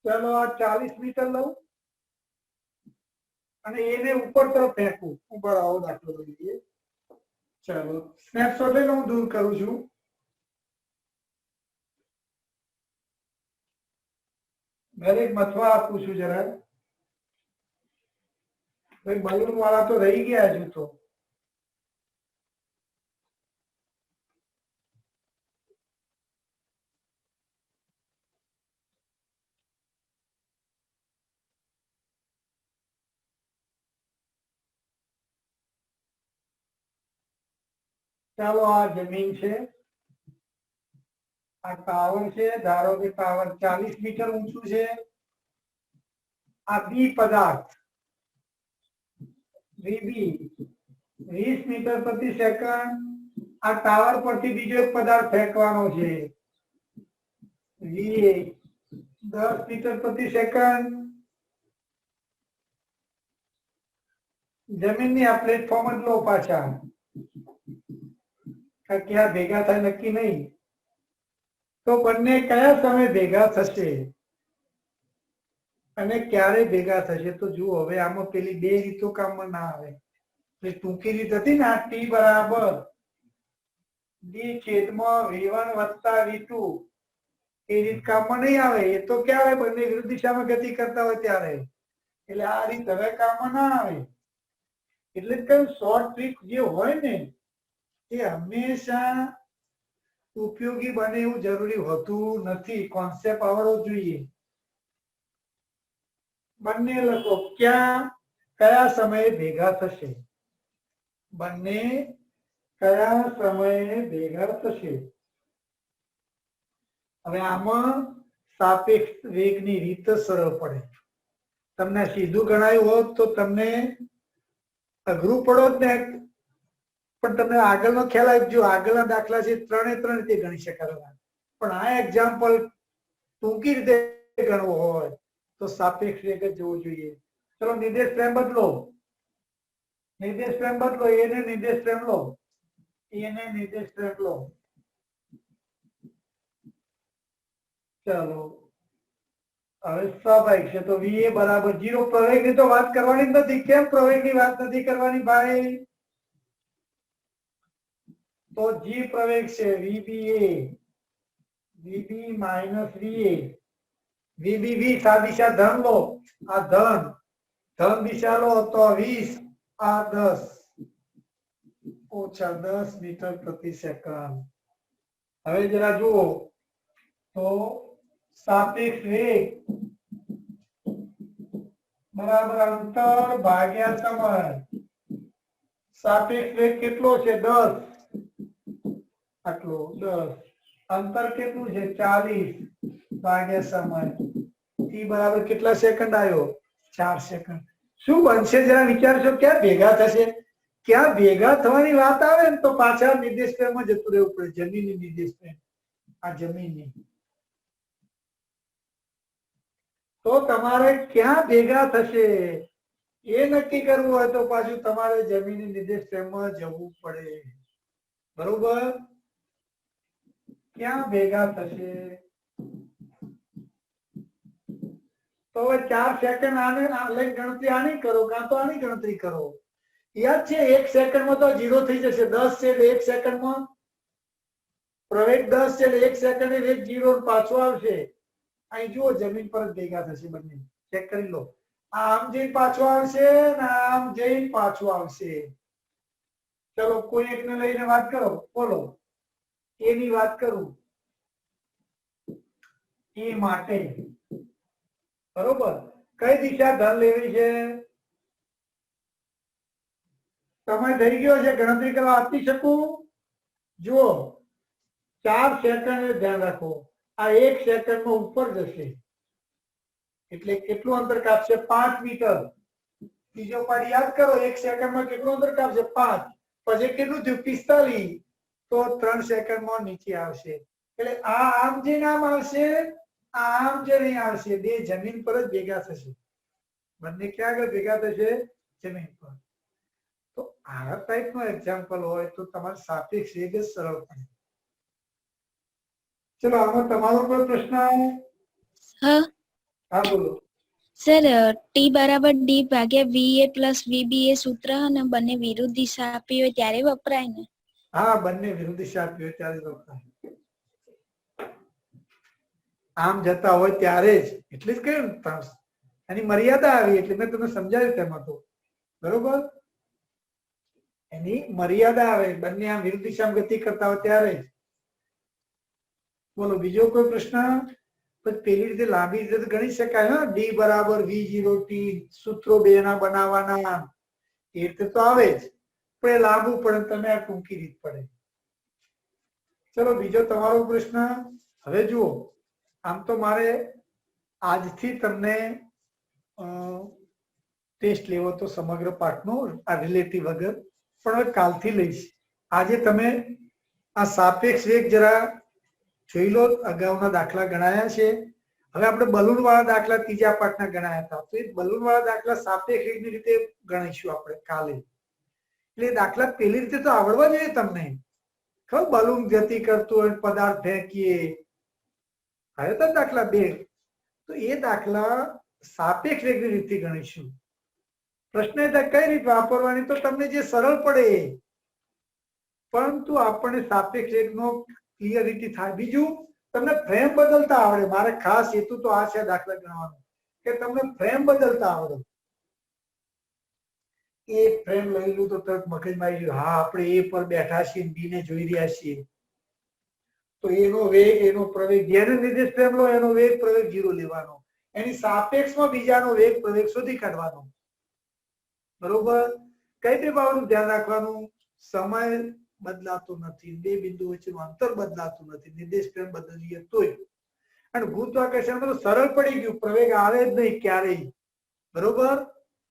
ચલો આ 40 મીટર લઉં અને એને ઉપર તરફ ફેંકું. ઉપર આવો દાખલો લઈએ. ચલો સ્નેપશોટ લઈને હું દૂર કરું છું. દરેક મથવા આપું છું જરા. ભાઈ બલૂન વાળા તો રહી ગયા હજુ તો. ચાલો આ જમીન છે. આ ટાવર છે. ધારો કે ટાવર 40 મીટર ઊંચું છે. આ બી પદાર્થ વીબી 20 મીટર પ્રતિ સેકન્ડ. આ ટાવર પરથી બીજો એક પદાર્થ ફેંકવાનો છે. વી 10 મીટર પ્રતિ સેકન્ડ. જમીનની આ પ્લેટફોર્મ જ લો પાછા. ક્યાં ભેગા થાય નક્કી નહીં. તો બંને કયા સમય ભેગા થશે અને ક્યારે ભેગા થશે? તો જુઓ હવે આમાં પેલી બે રીતો કામમાં ના આવે. ટૂંકી રીત હતી ને આ ટી બરાબર ડી છેદમાં v1 વત્તા v2 એ રીત કામમાં નહીં આવે. એ તો ક્યારે બંને વિરુદ્ધ દિશામાં ગતિ કરતા હોય ત્યારે. એટલે આ રીત હવે કામમાં ના આવે. એટલે કઈ શોર્ટ ટ્રીક જે હોય ને એ હંમેશા ઉપયોગી બને એવું જરૂરી હોતું નથી. કોન્સેપ્ટ આવડવો જોઈએ. બંને લખો કયા સમયે ભેગા થશે. બંને કયા સમયે ભેગા થશે. હવે આમાં સાપેક્ષ વેગની રીત સરળ પડે. તમને સીધું ગણાયું હોત તો તમને અઘરું પડોત ને. પણ તમને આગળનો ખ્યાલ આવી જો આગળના દાખલા છે 3 રીતે ગણી શકાય. પણ આ એક્ઝામ્પલ ટૂંકી રીતે ગણવો હોય તો સાપેક્ષ વેગ જ જોવો જોઈએ. ચલો નિર્દેશ પ્રેમ બદલો. નિર્દેશ પ્રેમ બદલો. એને નિર્દેશ પ્રેમ લો. એને નિર્દેશ પ્રેમ લો. ચલો હવે સ્વાભાવિક છે. તો વીએ બરાબર 0. પ્રવેગની તો વાત કરવાની જ નથી. કેમ પ્રવેગની વાત નથી કરવાની ભાઈ? તો જી પ્રવેગ છે વીબીએ. વીબી માઇનસ વીએ. વીબી 20. આ દિશા ધન લો. આ ધન દિશા લો તો 20. આ 10 ઓછા 10 મીટર પ્રતિ સેકન્ડ. હવે જરા જુઓ તો સાપેક્ષ વેગ બરાબર અંતર ભાગ્યા સમય. સાપેક્ષ વેગ કેટલો છે? 10. આટલો 10. અંતર કેટલું છે? 40 ભાગ્યા સમય. ટી બરાબર કેટલા સેકન્ડ આવ્યો? 4 સેકન્ડ. શું બનશે જરા વિચારશો. ક્યાં ભેગા થશે? ક્યાં ભેગા થવાની વાત આવે ને તો પાછા નિર્દેશ પ્રેમમાં જતું રહેવું પડે. જમીનની નિર્દેશ પ્રેમ. આ જમીનની તો તમારે ક્યાં ભેગા થશે એ નક્કી કરવું હોય તો પાછું તમારે જમીનની નિર્દેશ પ્રેમમાં જવું પડે. બરોબર? ક્યાં ભેગા થશે? તો 4 સેકન્ડ આને લઈને ગણતરી આની કરો કાં તો આની ગણતરી કરો. યાદ છે 1 સેકન્ડમાં તો 0 થઈ જશે. 10 છે એટલે 1 સેકન્ડમાં પ્રવેગ 10 છે એટલે 1 સેકન્ડે વેગ 0 પાછો આવશે. અહીં જુઓ જમીન પર જ ભેગા થશે બંને. ચેક કરી લો. આમ જઈને પાછો આવશે ને આમ જઈને પાછો આવશે. ચલો કોઈ એકને લઈને વાત કરો. બોલો. એની વાત કરું. એ માટે બરોબર કઈ દિશા ધન લેવી છે? સમય થઈ ગયો છે, ગણતરી કરવા આપી શકું? જુઓ 4 સેકન્ડ ધ્યાન રાખો. આ 1 સેકન્ડમાં ઉપર જશે એટલે કેટલું અંતર કાપશે? 5 મીટર. બીજો પાડી યાદ કરો. 1 સેકન્ડમાં કેટલું અંતર કાપશે? 5. પછી કેટલું થયું? 45. તો 3 સેકન્ડમાં નીચે આવશે. એટલે આ આમ જઈને આમ આવશે, આ આમ જઈને આવશે. બે જમીન પર જ ભેગા થશે. બંને ક્યાં આગળ ભેગા થશે? જમીન પર. તો આ ટાઈપનો એક્ઝામ્પલ હોય તો તમારે સાપેક્ષ વેગ જ સરળ પડે. ચલો આમાં તમારો કોઈ પ્રશ્ન? હા હા બોલો. સર ટી બરાબર ડી ભાગ્યા વીએ પ્લસ વીબી એ સૂત્ર અને બંને વિરુદ્ધ દિશા આપી હોય ત્યારે વપરાય ને? હા બંને વિરુદ્ધ દિશા આપી હોય ત્યારે વપરાય. આમ જતા હોય ત્યારે જ. એટલે જ કહ્યું ને એની મર્યાદા આવી એટલે મેં તમને સમજાવ્યું તેમાં તો. બરોબર? એની મર્યાદા આવે. બંને આમ વિરુદ્ધ દિશામાં ગતિ કરતા હોય ત્યારે જ. બોલો બીજો કોઈ પ્રશ્ન? પેલી રીતે લાંબી રીતે ગણી શકાય. હા ડી બરાબર v0t સૂત્રો બે ના બનાવવાના એ રીતે તો આવે જ, પણ એ લાંબુ પડે. તમે આ ટૂંકી રીત પડે. ચલો બીજો તમારો પ્રશ્ન. હવે જુઓ આમ તો મારે આજથી તમને ટેસ્ટ લેવો તો સમગ્ર પાઠનો આ રિલેટિવ વગર, પણ હવે કાલથી લઈશ. આજે તમે આ સાપેક્ષ વેગ જરા જોઈ લો. અગાઉના દાખલા ગણાયા છે. હવે આપણે બલૂન વાળા દાખલા ત્રીજા પાઠના ગણાયા હતા. તો એ બલૂન વાળા દાખલા સાપેક્ષ વેગની રીતે ગણીશું આપણે કાલે. એટલે દાખલા પેલી રીતે તો આવડવા જોઈએ તમને. ખબર બલૂન ગતિ કરતું હોય પદાર્થ ફેંકીએ હવે તો દાખલા 2. તો એ દાખલા સાપેક્ષ વેગની રીતે ગણીશું. પ્રશ્ન એ કઈ રીત વાપરવાની? તો તમને જે સરળ પડે, પરંતુ આપણને સાપેક્ષ વેગનો ક્લિયરિટી થાય. બીજું તમને ફ્રેમ બદલતા આવડે. મારે ખાસ હેતુ તો આ છે દાખલા ગણવાનો કે તમને ફ્રેમ બદલતા આવડે. એ ફ્રેમ લઈ લું તો તરત મગજમાં આવી ગયું, હા આપણે એ પર બેઠા છીએ, બી ને જોઈ રહ્યા છીએ. તો એનો વેગ એનો પ્રવેગ જેને નિર્દેશ ફ્રેમ લો એનો વેગ પ્રવેગ 0 લેવાનો. એની સાપેક્ષમાં બીજાનો વેગ પ્રવેગ શોધી કાઢવાનો. બરોબર? કઈ બે બાબતનું ધ્યાન રાખવાનું? સમય બદલાતો નથી, બે બિંદુ વચ્ચેનું અંતર બદલાતું નથી, નિર્દેશ ફ્રેમ બદલીએ તોય. અને ગુરુત્વાકર્ષણ તો સરળ પડી ગયું. પ્રવેગ આવે જ નહીં ક્યારેય. બરોબર?